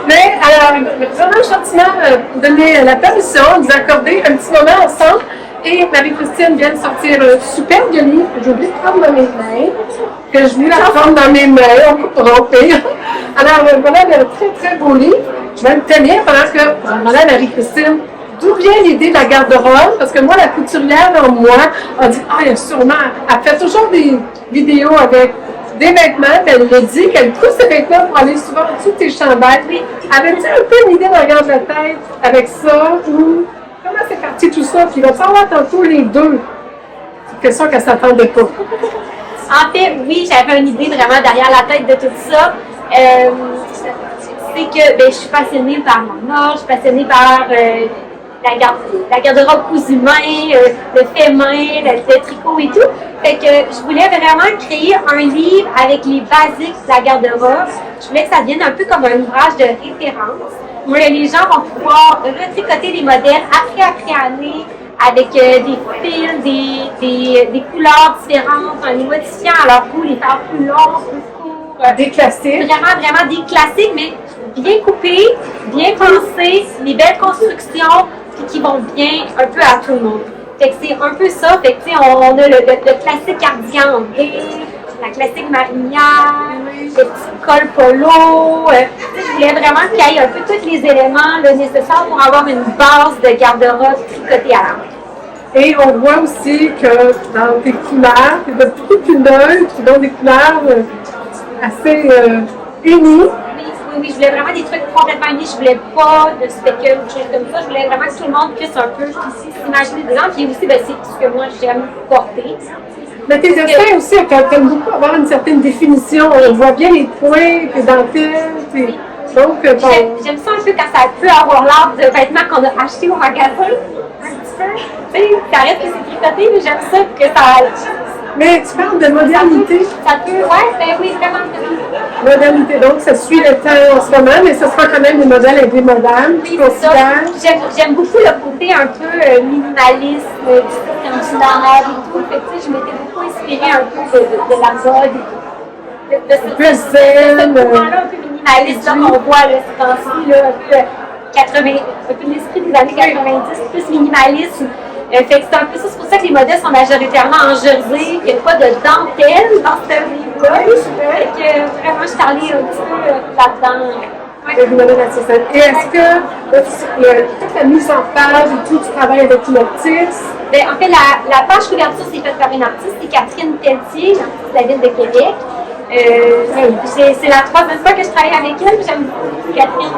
Mais alors, vraiment gentiment donner la permission de nous accorder un petit moment ensemble. Et Marie-Christine vient de sortir un superbe livre que j'ai oublié de prendre dans mes mains, que je voulais prendre dans mes mains, on peut romper. Alors voilà le très beau livre. Je vais le tenir pendant que je demandais à Marie-Christine d'où vient l'idée de la garde-robe, parce que moi, la couturière en moi a dit, il y a sûrement, elle fait toujours des vidéos avec des vêtements, puis elle me dit qu'elle trouve ces vêtements pour aller souvent en dessous de tes chandails. Puis, avait-tu un peu une idée de regarder la tête avec ça, ou comment c'est parti tout ça? Puis il va falloir tantôt les deux. C'est une question qu'elle ne s'attendait pas. En fait, oui, j'avais une idée vraiment derrière la tête de tout ça. C'est que je suis passionnée par mon art, je suis passionnée par la garde-robe cousu main, le fait main, le tricot et tout. Fait que je voulais vraiment créer un livre avec les basiques de la garde-robe. Je voulais que ça devienne un peu comme un ouvrage de référence, où les gens vont pouvoir retricoter les modèles après année, avec des fils, des couleurs différentes, en les modifiant à leur goût, les faire plus longs, plus courts. Des classiques. Vraiment des classiques, mais bien coupés, bien pensés, des belles constructions, puis qui vont bien un peu à tout le monde. Fait que c'est un peu ça. Fait que, on a le classique cardigan en V, la classique marinière, le petit col polo. Je voulais vraiment qu'il y ait un peu tous les éléments là, nécessaires pour avoir une base de garde-robe tricotée à la main. Et on voit aussi que dans tes couleurs, tu es beaucoup plus neutre, tu donnes des couleurs assez unies. Oui, je voulais vraiment des trucs complètement unis. Je voulais pas de speckle ou de choses comme ça. Je voulais vraiment que tout le monde puisse un peu s'imaginer dedans. Puis aussi, ben, c'est ce que moi j'aime porter. Mais tes dessins aussi, t'aimes beaucoup avoir une certaine définition. On voit bien les points, tes dentelles. Donc, bon. J'aime ça un peu quand ça peut avoir l'air de vêtements qu'on a achetés au magasin. Un petit peu. Tu sais, ça reste que c'est tricoté, mais j'aime ça que ça. Mais tu parles de modernité. Ça peut, ouais, ben oui, vraiment. Modernité, donc ça suit le temps en ce moment, mais ce sera quand même des modèles avec des modernes. Oui, c'est ça. J'aime beaucoup le côté un peu minimaliste, du scandinave et tout. Fait que, je m'étais beaucoup inspirée un peu de la mode et tout. De ce mouvement-là un peu minimaliste là, qu'on voit là, ces temps-ci, un peu l'esprit des années 90, plus minimaliste. Fait que c'est un peu ça, c'est pour ça que les modèles sont majoritairement en jersey, qu'il n'y a pas de dentelle dans ce livre-là. Fait que vraiment, je suis allée un petit peu là-dedans. Et est-ce que toute la mise en page et tout, tu travailles avec l'artiste? Ben, en fait, la page couverture, c'est faite par une artiste, c'est Catherine Pelletier, l'artiste de la ville de Québec. C'est la troisième fois que je travaille avec elle, j'aime beaucoup Catherine.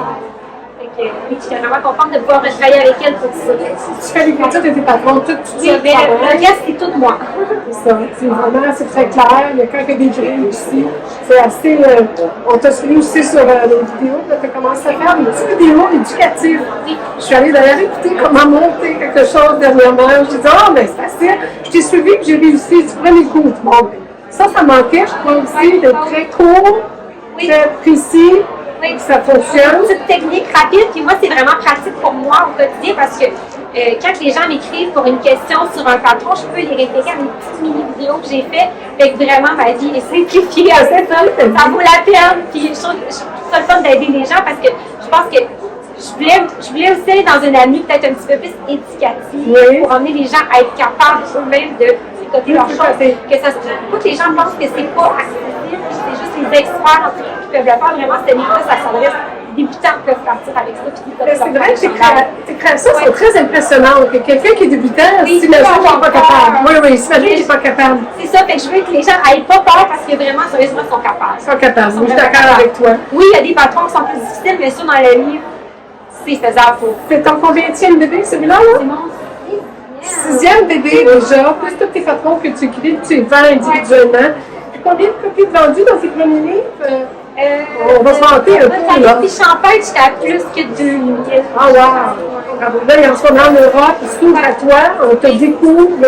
Oui, je suis vraiment contente de pouvoir travailler avec elle pour ça. Tu fais l'écriture de tes patrons, tout oui, mais le reste, c'est tout moi. C'est ça, c'est vraiment très clair. Il y a quand même des grilles aussi. C'est assez. On t'a suivi aussi sur les vidéos, tu as commencé à faire des petites vidéos éducatives. Oui. Je suis allée d'ailleurs écouter comment monter quelque chose dernièrement. Je me dit, mais c'est facile. Je t'ai suivi et j'ai réussi. Tu prends les coups. Bon, ça manquait, je crois aussi, d'être très court, très précis. Oui. Ça fonctionne. C'est une petite technique rapide, puis moi, c'est vraiment pratique pour moi au quotidien parce que quand les gens m'écrivent pour une question sur un patron, je peux les réfléchir à une petite mini-vidéo que j'ai faite. Fait que vraiment, ma vie est simplifiée. Ça vaut la peine. Puis je trouve ça le fun d'aider les gens parce que je pense que je voulais aussi aller dans une amie peut-être un petit peu plus éducative pour emmener les gens à être capables eux-mêmes de tricoter leurs choses. Que ça pas que les gens pensent que c'est pas accessible, c'est juste les experts en tricotage qui peuvent le faire. Vraiment, ce livre-là, ça s'adresse les débutants qui peuvent partir avec ça. C'est vrai que tes créations sont très impressionnantes. Que quelqu'un qui est débutant s'imagine qu'il n'est pas capable. Oui, s'imagine qu'il n'est pas capable. C'est ça, fait que je veux que les gens n'aient pas peur parce que vraiment, sérieusement, ils sont capables. Ils sont capables, je suis d'accord avec toi. Oui, il y a des patrons qui sont plus difficiles, mais ça, dans le livre, c'est faisable pour. C'est ton combienième bébé, celui-là? C'est mon 6e bébé déjà, plus tous tes patrons que tu écris, tu les vends individuellement. Combien de copies vendues dans tes premiers livres? On va se vanter un peu, là. Puis champagne, j'étais à plus que 2000. Ah, wow! Bravo. Là, il y a en ce moment en Europe, il s'ouvre à toi, on te découvre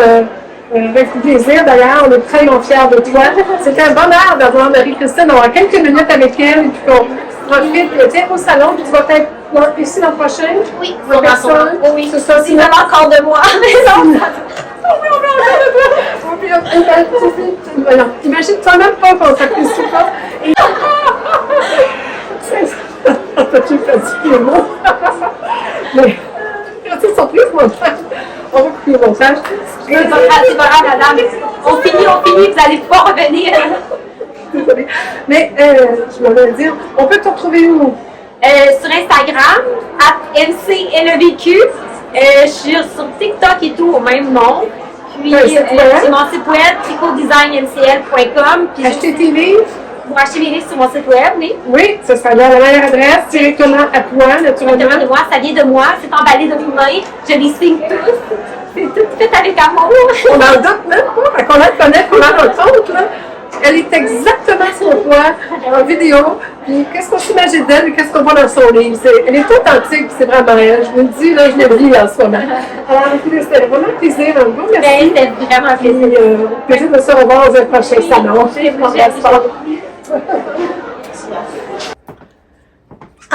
avec plaisir. D'ailleurs, on est très fiers de toi. C'est un bonheur d'avoir Marie-Christine. On aura quelques minutes avec elle et puis qu'on profite. Viens au salon, puis tu vas être ici l'an prochain. Oui, en personne. Oui, c'est ça. C'est vraiment encore de moi. Imagine toi-même pas qu'on s'apprécie pas. T'as-tu fatigué les mots? Mais, c'est surprise, mon frère. On va couper le montage. C'est pas grave, madame. On finit, vous allez pouvoir revenir. Désolée. Mais, je voulais dire, on peut te retrouver où? Sur Instagram, @mclevécu. Je suis sur TikTok et tout au même nom. Puis, c'est mon site web, tricotdesigncl.com. Acheter tes livres? Pour acheter mes livres sur mon site web, oui. Oui, ça sera la meilleure adresse, directement à toi, naturellement. De moi, ça vient de moi, c'est emballé de mes mains, je les signe tous. C'est tout fait avec amour. On n'en doute même pas, qu'on la connaît pour la rencontre, là. Elle est exactement sur toi, en vidéo. Puis qu'est-ce qu'on s'imagine d'elle et qu'est-ce qu'on voit dans son livre? Elle est authentique, c'est vraiment elle. Je vous le dis, là, je le vis en ce moment. Alors, c'était vraiment un plaisir. Un gros merci. C'était vraiment un plaisir. Plaisir de se revoir dans un prochain salon.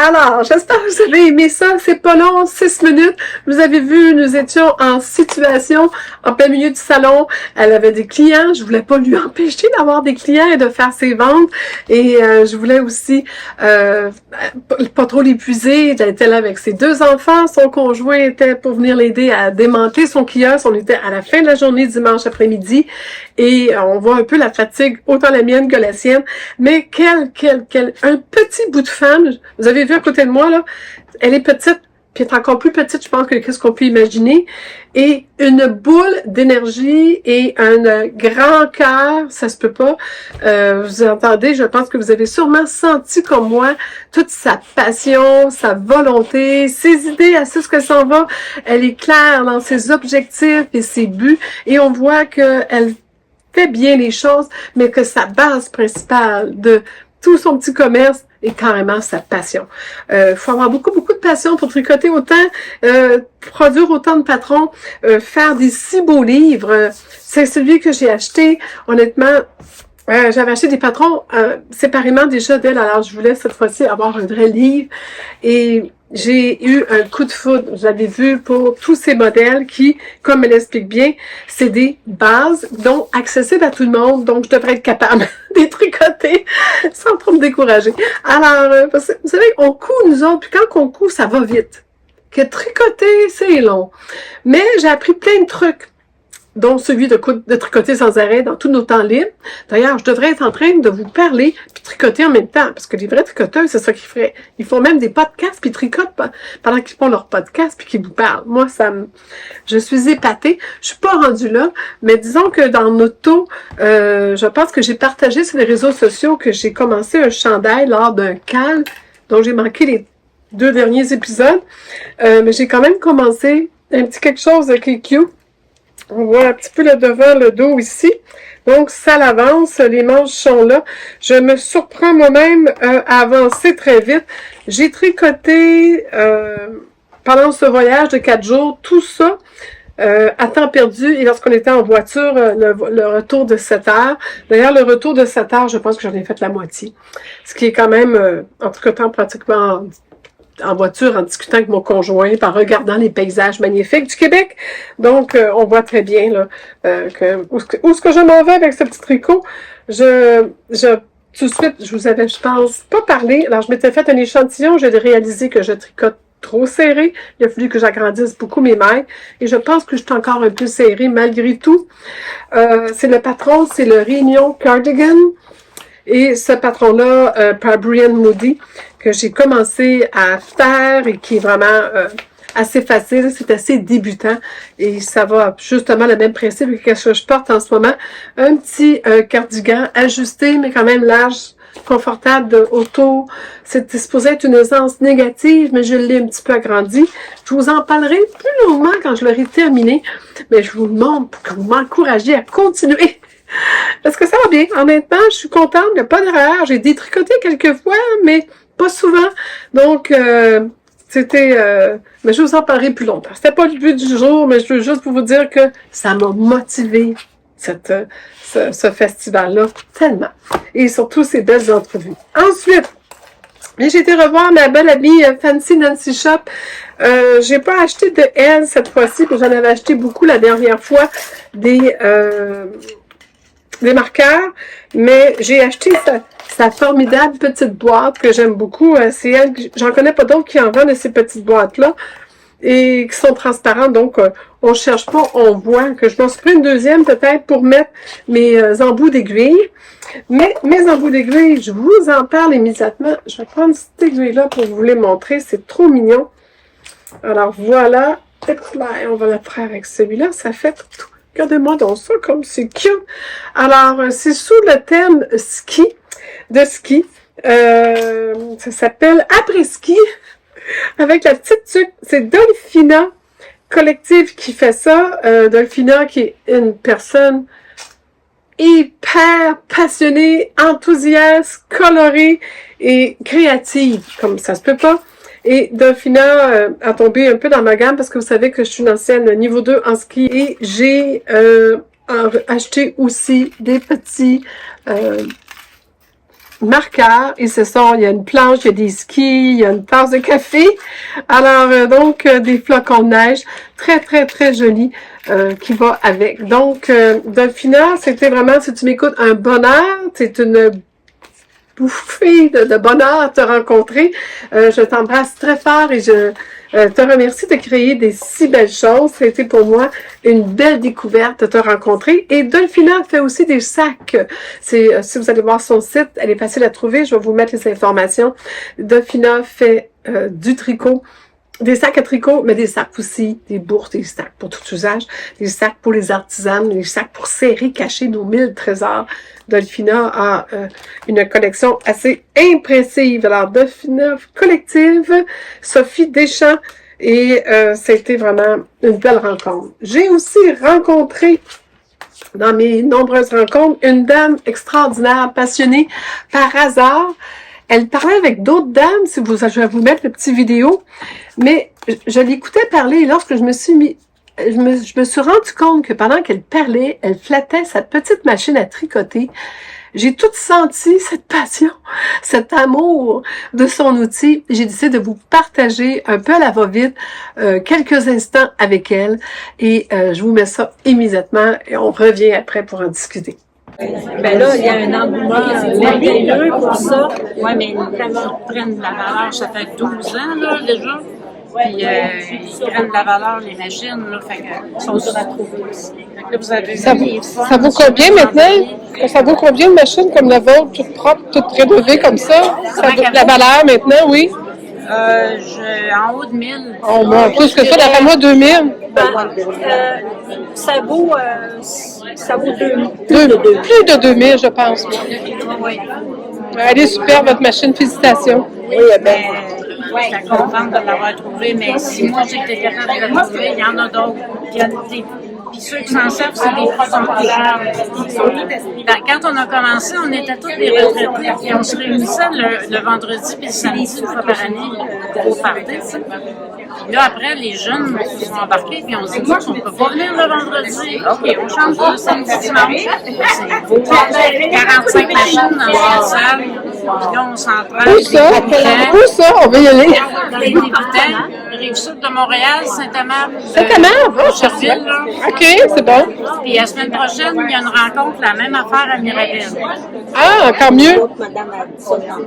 Alors, j'espère que vous avez aimé ça. C'est pas long, 6 minutes. Vous avez vu, nous étions en situation, en plein milieu du salon. Elle avait des clients. Je voulais pas lui empêcher d'avoir des clients et de faire ses ventes. Et je voulais aussi pas trop l'épuiser. Elle était là avec ses 2 enfants. Son conjoint était pour venir l'aider à démonter son kiosque. On était à la fin de la journée, dimanche après-midi. Et on voit un peu la fatigue, autant la mienne que la sienne. Mais un petit bout de femme. Vous avez vu à côté de moi, là, elle est petite, puis elle est encore plus petite, je pense, que qu'est-ce qu'on peut imaginer. Et une boule d'énergie et un grand cœur, ça se peut pas. Vous entendez, je pense que vous avez sûrement senti comme moi toute sa passion, sa volonté, ses idées, à ce qu'elle s'en va. Elle est claire dans ses objectifs et ses buts. Et on voit qu'elle fait bien les choses, mais que sa base principale de tout son petit commerce est carrément sa passion. Faut avoir beaucoup de passion pour tricoter autant, produire autant de patrons, faire des si beaux livres. C'est celui que j'ai acheté, honnêtement. J'avais acheté des patrons séparément déjà d'elle, alors je voulais cette fois-ci avoir un vrai livre. Et j'ai eu un coup de foudre, j'avais vu pour tous ces modèles qui, comme elle explique bien, c'est des bases, donc accessibles à tout le monde, donc je devrais être capable de les tricoter sans trop me décourager. Alors, parce que, vous savez, on coud nous autres, puis quand on coud, ça va vite. Que tricoter, c'est long. Mais j'ai appris plein de trucs, dont celui de tricoter sans arrêt dans tous nos temps libres. D'ailleurs, je devrais être en train de vous parler puis tricoter en même temps, parce que les vrais tricoteurs, c'est ça qu'ils feraient. Ils font même des podcasts puis ils tricotent pendant qu'ils font leur podcast puis qu'ils vous parlent. Moi, je suis épatée. Je suis pas rendue là, mais disons que dans l'auto, je pense que j'ai partagé sur les réseaux sociaux que j'ai commencé un chandail lors d'un cal, dont j'ai manqué les 2 derniers épisodes, mais j'ai quand même commencé un petit quelque chose qui est cute. On voit un petit peu le devant, le dos ici. Donc, ça l'avance, les manches sont là. Je me surprends moi-même à avancer très vite. J'ai tricoté pendant ce voyage de 4 jours, tout ça à temps perdu. Et lorsqu'on était en voiture, le retour de 7 heures. D'ailleurs, le retour de 7 heures, je pense que j'en ai fait la moitié. Ce qui est quand même, en tricotant pratiquement en voiture, en discutant avec mon conjoint, en regardant les paysages magnifiques du Québec. Donc, on voit très bien là, où est-ce que je m'en vais avec ce petit tricot. Tout de suite, je vous avais, je pense, pas parlé. Alors, je m'étais fait un échantillon, j'ai réalisé que je tricote trop serré. Il a fallu que j'agrandisse beaucoup mes mailles. Et je pense que je suis encore un peu serrée malgré tout. C'est le patron, c'est le Réunion Cardigan. Et ce patron-là, par Brian Moody, que j'ai commencé à faire et qui est vraiment assez facile, c'est assez débutant et ça va justement le même principe que ce que je porte en ce moment. Un petit cardigan ajusté, mais quand même large, confortable de auto. C'est supposé être une aisance négative, mais je l'ai un petit peu agrandi. Je vous en parlerai plus longuement quand je l'aurai terminé, mais je vous le montre pour que vous m'encouragiez à continuer. Parce que ça va bien. Honnêtement, je suis contente. Il n'y a pas d'erreur. J'ai détricoté quelques fois, mais pas souvent. Donc, mais je vous en parlerai plus longtemps. C'était pas le but du jour, mais je veux juste vous dire que ça m'a motivé, ce festival-là, tellement. Et surtout, ces belles entrevues. Ensuite, j'ai été revoir ma belle amie Fancy Nancy Shop. J'ai pas acheté de elle cette fois-ci, parce que j'en avais acheté beaucoup la dernière fois, des marqueurs, mais j'ai acheté sa formidable petite boîte que j'aime beaucoup. C'est elle, j'en connais pas d'autres qui en vendent de ces petites boîtes-là et qui sont transparentes, donc on cherche pas, on voit que je m'en suis pris une deuxième peut-être pour mettre mes embouts d'aiguille. Mais mes embouts d'aiguille, je vous en parle immédiatement. Je vais prendre cette aiguille-là pour vous les montrer, c'est trop mignon. Alors voilà, on va la faire avec celui-là, ça fait tout. Regardez-moi dans ça, comme c'est cute. Alors, c'est sous le thème ski, ça s'appelle Après-ski, avec la petite tuque. C'est Dolphina Collective qui fait ça. Dolphina qui est une personne hyper passionnée, enthousiaste, colorée et créative, comme ça se peut pas. Et Dolphina a tombé un peu dans ma gamme parce que vous savez que je suis une ancienne niveau 2 en ski et j'ai acheté aussi des petits marqueurs. Et il y a une planche, il y a des skis, il y a une tasse de café. Alors, donc, des flocons de neige. Très, très, très joli qui va avec. Donc, Dolphina, c'était vraiment, si tu m'écoutes, un bonheur. C'est une bouffée de bonheur te rencontrer. Je t'embrasse très fort et je te remercie de créer des si belles choses. C'était pour moi une belle découverte de te rencontrer. Et Dolphina fait aussi des sacs. Si vous allez voir son site, elle est facile à trouver. Je vais vous mettre les informations. Dolphina fait du tricot. Des sacs à tricot, mais des sacs aussi, des bourses, des sacs pour tout usage, des sacs pour les artisans, des sacs pour serrer, cacher nos 1000 trésors. Dolphina a une collection assez impressive. Alors, Dolphina Collective, Sophie Deschamps, et c'était vraiment une belle rencontre. J'ai aussi rencontré, dans mes nombreuses rencontres, une dame extraordinaire, passionnée par hasard. Elle parlait avec d'autres dames, je vais vous mettre le petit vidéo, mais je l'écoutais parler et lorsque je me suis rendu compte que pendant qu'elle parlait, elle flattait sa petite machine à tricoter. J'ai tout senti cette passion, cet amour de son outil. J'ai décidé de vous partager un peu à la va-vite quelques instants avec elle et je vous mets ça immédiatement et on revient après pour en discuter. Ben là, il y a un engouement merveilleux pour ça. Oui, mais ils prennent de la valeur, ça fait 12 ans là, déjà. Puis ils prennent de la valeur, les machines, là, fait que, ils sont durs à trouver aussi. Là, vous avez ça vaut combien maintenant? Ça vaut combien une machine comme la vôtre, toute propre, toute rénovée comme ça? Ça vaut de la valeur maintenant, oui? En haut de 1000. Oh, moi, plus que ça, d'après moi, 2000. Ça vaut 2000. Plus de 2000, je pense. Oui. Elle est super, votre machine. Félicitations. Oui, ben, je suis contente de l'avoir trouvée, mais si moi j'étais capable de la trouver, il y en a d'autres. Puis ceux qui s'en servent, c'est des plus en plus jeunes. Quand on a commencé, on était tous des retraités, puis on se réunissait le vendredi puis le samedi, une fois par année, au party, tu sais. Puis là, après, les jeunes se sont embarqués, puis on se dit, on ne peut pas venir le vendredi. OK, on change de samedi, dimanche. C'est beau. 45 machines dans une salle. Puis là, on s'entraîne. Où ça? Où ça? On va y aller. Dans les débutants, Rive-Sud de Montréal, Saint-Amand. Saint-Amand? Oh, Cherville, là. OK, c'est bon. Puis la semaine prochaine, il y a une rencontre, la même affaire à Mirabel. Ah, encore mieux.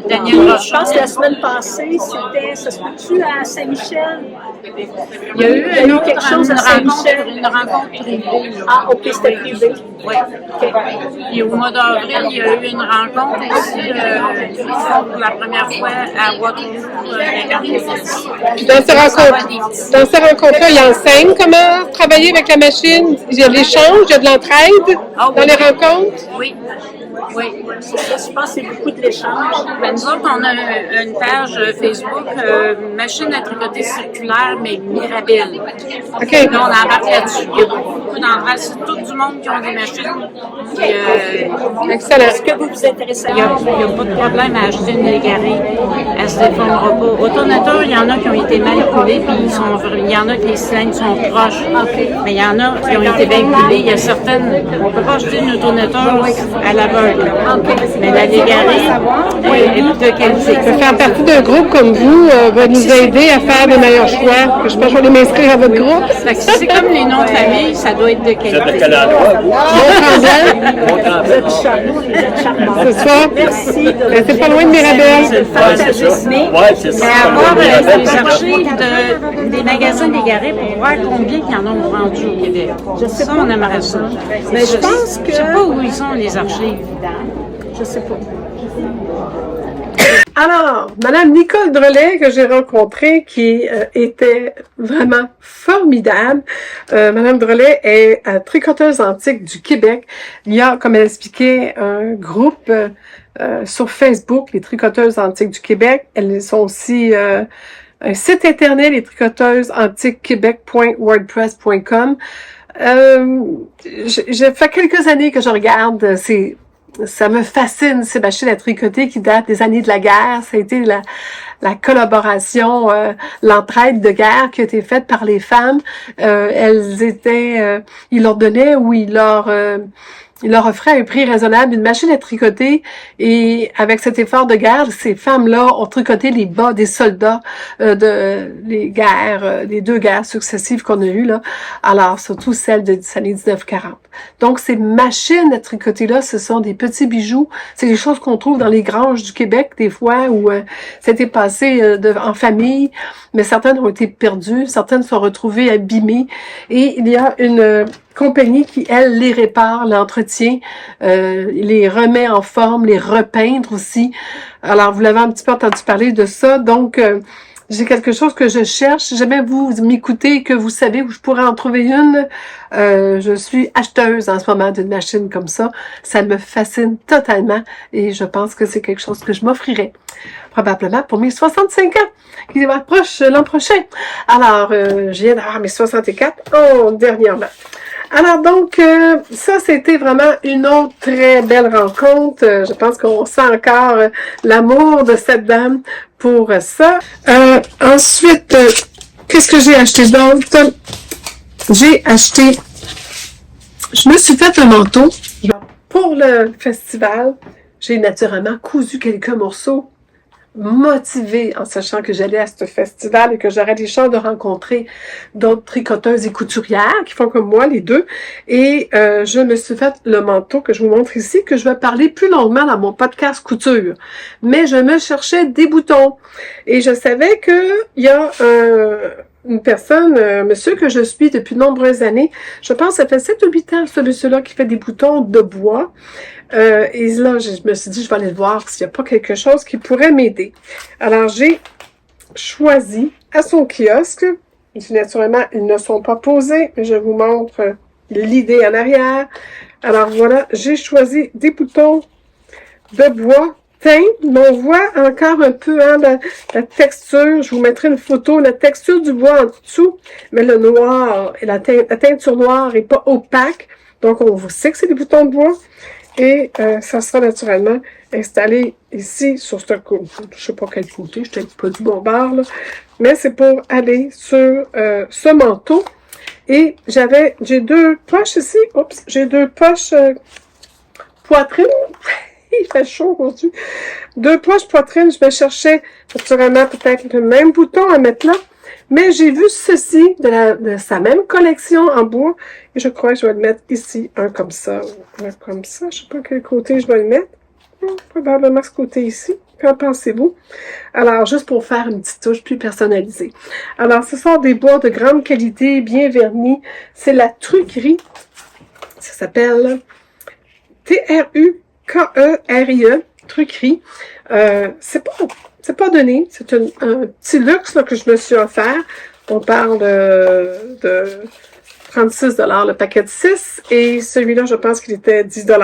Daniel Rochon. Je pense que la semaine passée, ça se peut-tu à Saint-Michel? Il y a eu quelque chose à Saint-Michel. Une rencontre privée. Là. Ah, OK, c'était privé. Oui. Puis au mois d'avril, il y a eu une rencontre aussi qu'ils font pour la première fois à Waterloo Puis dans ces rencontres-là, il enseigne comment travailler avec la machine. Il y a de l'échange, il y a de l'entraide dans les rencontres. Oui. Oui, c'est ça. Je pense que c'est beaucoup de l'échange. Ben, nous autres, on a une page Facebook, machine à tricoter circulaire, mais Mirabel. OK. Là, on embarque là-dessus. Il y a beaucoup d'entrailles. C'est tout du monde qui ont des machines. Puis, excellent. Est-ce que vous vous intéressez il n'y a pas de problème à acheter une légarée. Elle ne se défendra pas. Au tournateur, il y en a qui ont été mal coulés, puis il y en a que les cylindres sont proches. Mais il y en a qui ont été bien coulés. Il y a certaines. On ne peut pas acheter une tournateur à l'aveugle. Mais la légarée est de qualité. Faire partie d'un groupe comme vous va nous aider à faire les meilleurs choix. Je pense que je vais aller m'inscrire à votre groupe. C'est comme les noms de famille, ça doit être de qualité. Vous êtes de quel endroit, vous? Vous êtes charmants. C'est ça. Merci. C'est pas loin de Mirabel. C'est le fantasme. Ouais, c'est ça. Mais avoir les archives des magasins légarés pour voir combien ils en ont vendu au Québec. Ça, on aimerait ça. Mais je pense que... Je sais pas où ils sont, les archives. Je sais pas. Alors, Madame Nicole Drolet, que j'ai rencontrée, qui était vraiment formidable. Madame Drolet est tricoteuse antique du Québec. Il y a, comme elle expliquait, un groupe sur Facebook, les tricoteuses antiques du Québec. Elles sont aussi un site internet, les tricoteuses antiques québec.wordpress.com. J'ai fait quelques années que je regarde ça me fascine, ces machines à tricoter qui datent des années de la guerre. Ça a été la collaboration, l'entraide de guerre qui a été faite par les femmes. Ils leur donnaient ou ils leur il leur offrait à un prix raisonnable une machine à tricoter et avec cet effort de guerre, ces femmes-là ont tricoté les bas des soldats les deux guerres successives qu'on a eues là. Alors, surtout celle des années 1940. Donc, ces machines à tricoter-là, ce sont des petits bijoux. C'est des choses qu'on trouve dans les granges du Québec, des fois, où c'était passé en famille, mais certaines ont été perdues, certaines sont retrouvées abîmées. Et il y a une compagnie qui, elle, les répare, l'entretient, les remet en forme, les repeindre aussi. Alors, vous l'avez un petit peu entendu parler de ça. Donc, j'ai quelque chose que je cherche. Si jamais vous m'écoutez et que vous savez où je pourrais en trouver une, je suis acheteuse en ce moment d'une machine comme ça. Ça me fascine totalement et je pense que c'est quelque chose que je m'offrirais probablement pour mes 65 ans qui m'approchent l'an prochain. Alors, je viens d'avoir mes 64 dernièrement. Alors donc, ça, c'était vraiment une autre très belle rencontre. Je pense qu'on sent encore l'amour de cette dame pour ça. Ensuite, qu'est-ce que j'ai acheté d'autre? J'ai acheté... Je me suis fait un manteau. Pour le festival, j'ai naturellement cousu quelques morceaux motivée en sachant que j'allais à ce festival et que j'aurais des chances de rencontrer d'autres tricoteuses et couturières qui font comme moi, les deux. Et je me suis fait le manteau que je vous montre ici, que je vais parler plus longuement dans mon podcast couture. Mais je me cherchais des boutons. Et je savais que il y a une personne, un monsieur que je suis depuis de nombreuses années, je pense que ça fait 7 ou 8 ans, ce monsieur-là qui fait des boutons de bois. Et là, je me suis dit, je vais aller voir s'il n'y a pas quelque chose qui pourrait m'aider. Alors, j'ai choisi à son kiosque, naturellement, ils ne sont pas posés, mais je vous montre l'idée en arrière. Alors voilà, j'ai choisi des boutons de bois teint, mais on voit encore un peu la texture. Je vous mettrai une photo, la texture du bois en dessous, mais le noir et la teinture noire n'est pas opaque, donc on sait que c'est des boutons de bois. Et ça sera naturellement installé ici sur ce côté. Je sais pas quel côté, je ne pas du bon bord, là. Mais c'est pour aller sur ce manteau. Et j'ai 2 poches ici. Oups, j'ai 2 poches poitrine. Il fait chaud aujourd'hui. 2 poches poitrine. Je vais chercher naturellement peut-être le même bouton à mettre là. Mais j'ai vu ceci de sa même collection en bois. Et je crois que je vais le mettre ici, un comme ça, un comme ça. Je ne sais pas quel côté je vais le mettre. Probablement ce côté ici. Qu'en pensez-vous? Alors, juste pour faire une petite touche plus personnalisée. Alors, ce sont des bois de grande qualité, bien vernis. C'est la truquerie. Ça s'appelle T-R-U-K-E-R-I-E. Truquerie. C'est pas donné. C'est un petit luxe là, que je me suis offert. On parle de 36 $ le paquet de 6. Et celui-là, je pense qu'il était 10 $.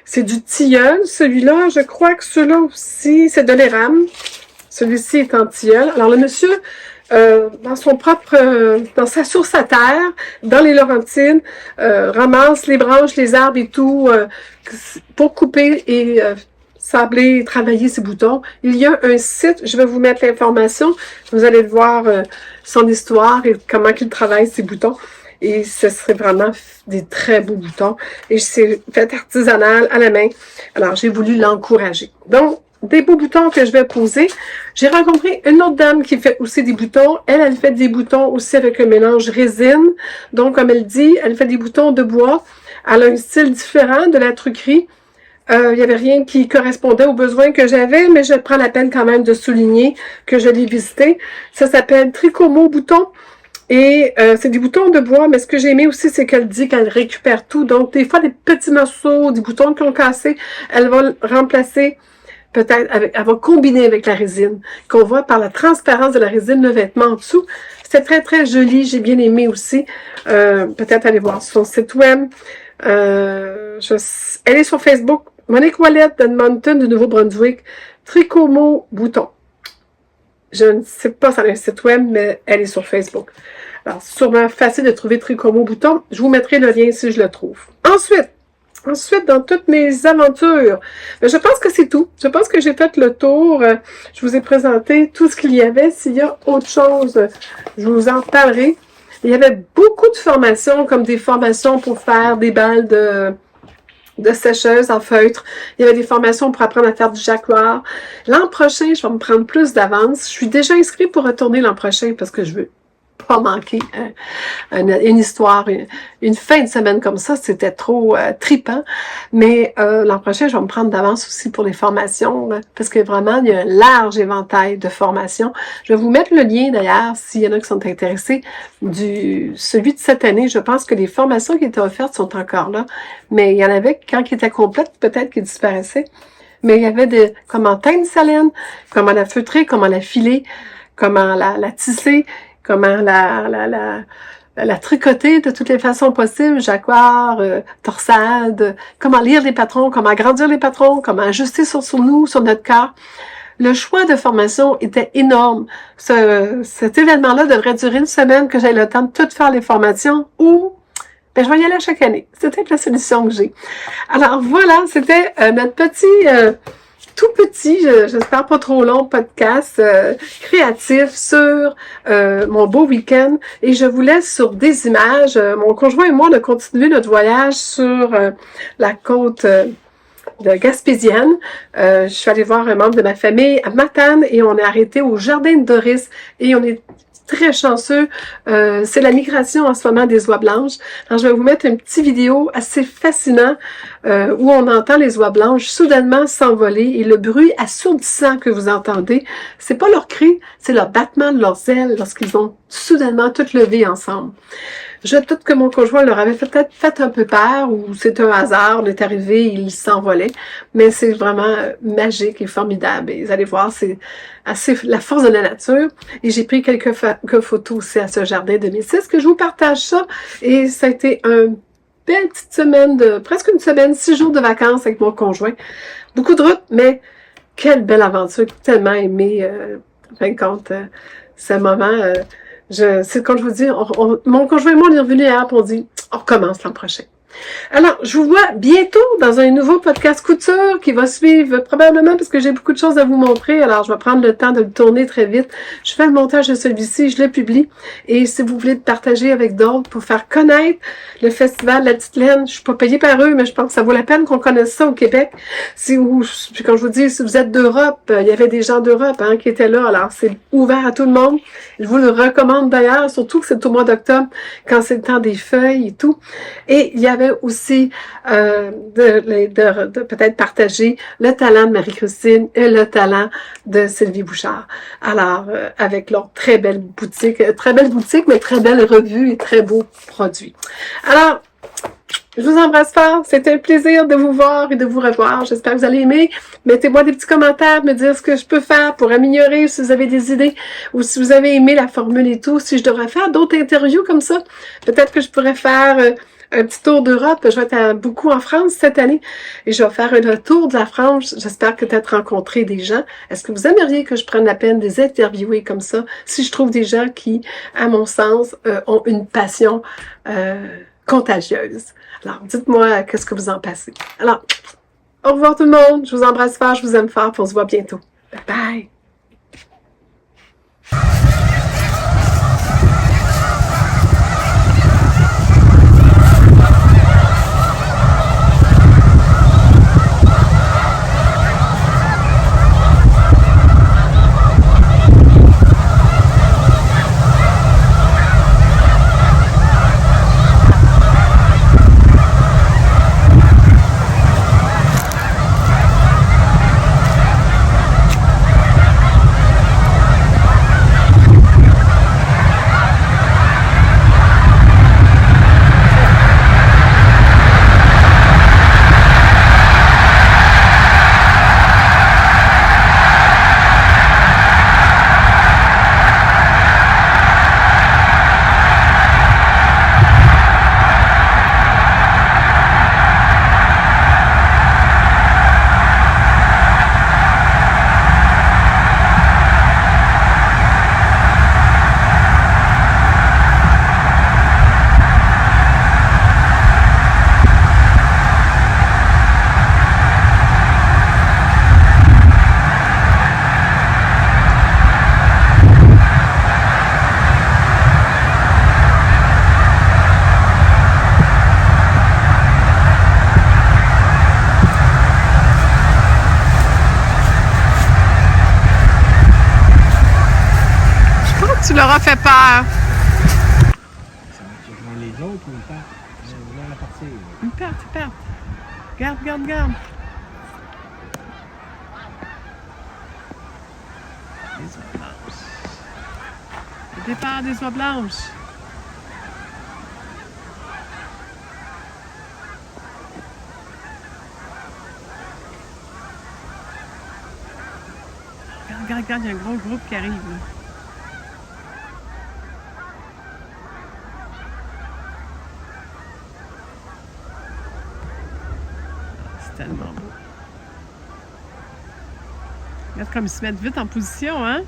C'est du tilleul. Celui-là, je crois que celui-là aussi, c'est de l'érable. Celui-ci est en tilleul. Alors, le monsieur, dans sa source à terre, dans les Laurentides, ramasse les branches, les arbres et tout, pour couper et sabler, travailler ses boutons. Il y a un site, je vais vous mettre l'information, vous allez voir son histoire et comment il travaille ses boutons. Et ce serait vraiment des très beaux boutons. Et c'est fait artisanal à la main. Alors, j'ai voulu l'encourager. Donc, des beaux boutons que je vais poser. J'ai rencontré une autre dame qui fait aussi des boutons. Elle fait des boutons aussi avec un mélange résine. Donc, comme elle dit, elle fait des boutons de bois. Elle a un style différent de la truquerie. Il n'y avait rien qui correspondait aux besoins que j'avais, mais je prends la peine quand même de souligner que je l'ai visité. Ça s'appelle Tricomo Bouton. Et c'est des boutons de bois, mais ce que j'ai aimé aussi, c'est qu'elle dit qu'elle récupère tout. Donc, des fois, des petits morceaux, des boutons qui ont cassé, elle va le remplacer peut-être elle va combiner avec la résine, qu'on voit par la transparence de la résine, le vêtement en dessous. C'est très, très joli. J'ai bien aimé aussi. Peut-être aller voir son site web. Elle est sur Facebook. Monique Wallet d'Edmonton, du Nouveau-Brunswick. Tricomo Bouton. Je ne sais pas si elle a un site web, mais elle est sur Facebook. Alors, c'est sûrement facile de trouver Tricomo Bouton. Je vous mettrai le lien si je le trouve. Ensuite, dans toutes mes aventures, je pense que c'est tout. Je pense que j'ai fait le tour. Je vous ai présenté tout ce qu'il y avait. S'il y a autre chose, je vous en parlerai. Il y avait beaucoup de formations, comme des formations pour faire des balles de de sécheuse en feutre. Il y avait des formations pour apprendre à faire du jacquard. L'an prochain, je vais me prendre plus d'avance. Je suis déjà inscrite pour retourner l'an prochain parce que je veux pas manquer une histoire, une fin de semaine comme ça, c'était trop tripant. Mais l'an prochain, je vais me prendre d'avance aussi pour les formations, là, parce que vraiment, il y a un large éventail de formations. Je vais vous mettre le lien d'ailleurs, s'il y en a qui sont intéressés, celui de cette année. Je pense que les formations qui étaient offertes sont encore là, mais il y en avait, quand ils étaient complètes, peut-être qu'ils disparaissaient. Mais il y avait comment teindre sa laine, comment la feutrer, comment la filer, comment la tisser, comment la tricoter de toutes les façons possibles, jacquard, torsade, comment lire les patrons, comment agrandir les patrons, comment ajuster sur nous, sur notre corps. Le choix de formation était énorme. Cet événement-là devrait durer une semaine, que j'aie le temps de tout faire les formations, ou je vais y aller à chaque année. C'est peut-être la solution que j'ai. Alors voilà, c'était notre petit... tout petit, j'espère pas trop long, podcast créatif sur mon beau week-end. Et je vous laisse sur des images. Mon conjoint et moi, on a continué notre voyage sur la côte de Gaspésienne. Je suis allée voir un membre de ma famille à Matane et on est arrêté au Jardin de Doris et on est très chanceux. C'est la migration en ce moment des oies blanches. Alors, je vais vous mettre une petite vidéo assez fascinant où on entend les oies blanches soudainement s'envoler et le bruit assourdissant que vous entendez, c'est pas leur cri, c'est leur battement de leurs ailes lorsqu'ils vont soudainement toutes lever ensemble. Je doute que mon conjoint leur avait peut-être fait un peu peur ou c'est un hasard, on est arrivé, ils s'envolaient, mais c'est vraiment magique et formidable. Et vous allez voir, c'est assez la force de la nature. Et j'ai pris quelques photos aussi à ce jardin 2006 que je vous partage ça. Et ça a été une belle petite semaine, presque une semaine, 6 jours de vacances avec mon conjoint. Beaucoup de route, mais quelle belle aventure, tellement aimé, en fin de compte, ce moment. C'est quand je vous dis, mon conjoint et moi, on est revenus hier pour on dit, on recommence l'an prochain. Alors, je vous vois bientôt dans un nouveau podcast couture qui va suivre probablement parce que j'ai beaucoup de choses à vous montrer. Alors, je vais prendre le temps de le tourner très vite. Je fais le montage de celui-ci, je le publie. Et si vous voulez le partager avec d'autres pour faire connaître le festival La Petite Laine, je suis pas payée par eux, mais je pense que ça vaut la peine qu'on connaisse ça au Québec. Puis quand je vous dis, si vous êtes d'Europe, il y avait des gens d'Europe qui étaient là. Alors, c'est ouvert à tout le monde. Je vous le recommande d'ailleurs, surtout que c'est au mois d'octobre, quand c'est le temps des feuilles et tout. Et il y avait aussi de peut-être partager le talent de Marie-Christine et le talent de Sylvie Bouchard. Alors, avec leur très belle boutique, mais très belle revue et très beaux produits. Alors, je vous embrasse fort. C'était un plaisir de vous voir et de vous revoir. J'espère que vous allez aimer. Mettez-moi des petits commentaires, me dire ce que je peux faire pour améliorer, si vous avez des idées, ou si vous avez aimé la formule et tout, si je devrais faire d'autres interviews comme ça. Peut-être que je pourrais faire un petit tour d'Europe. Je vais être beaucoup en France cette année et je vais faire un tour de la France. J'espère que peut-être rencontrer des gens. Est-ce que vous aimeriez que je prenne la peine de les interviewer comme ça, si je trouve des gens qui, à mon sens, ont une passion contagieuse? Alors, dites-moi qu'est-ce que vous en pensez. Alors, au revoir tout le monde. Je vous embrasse fort, je vous aime fort, puis on se voit bientôt. Bye bye! Tu leur as fait peur. Tu rejoins les autres ou ils partent? Ils vont partir. Ils partent, ils partent. Regarde, regarde, regarde. Les oies blanches. Le départ des oies blanches. Regarde, regarde, regarde, il y a un gros groupe qui arrive. Là. C'est tellement beau. Regarde comme ils se mettent vite en position, hein?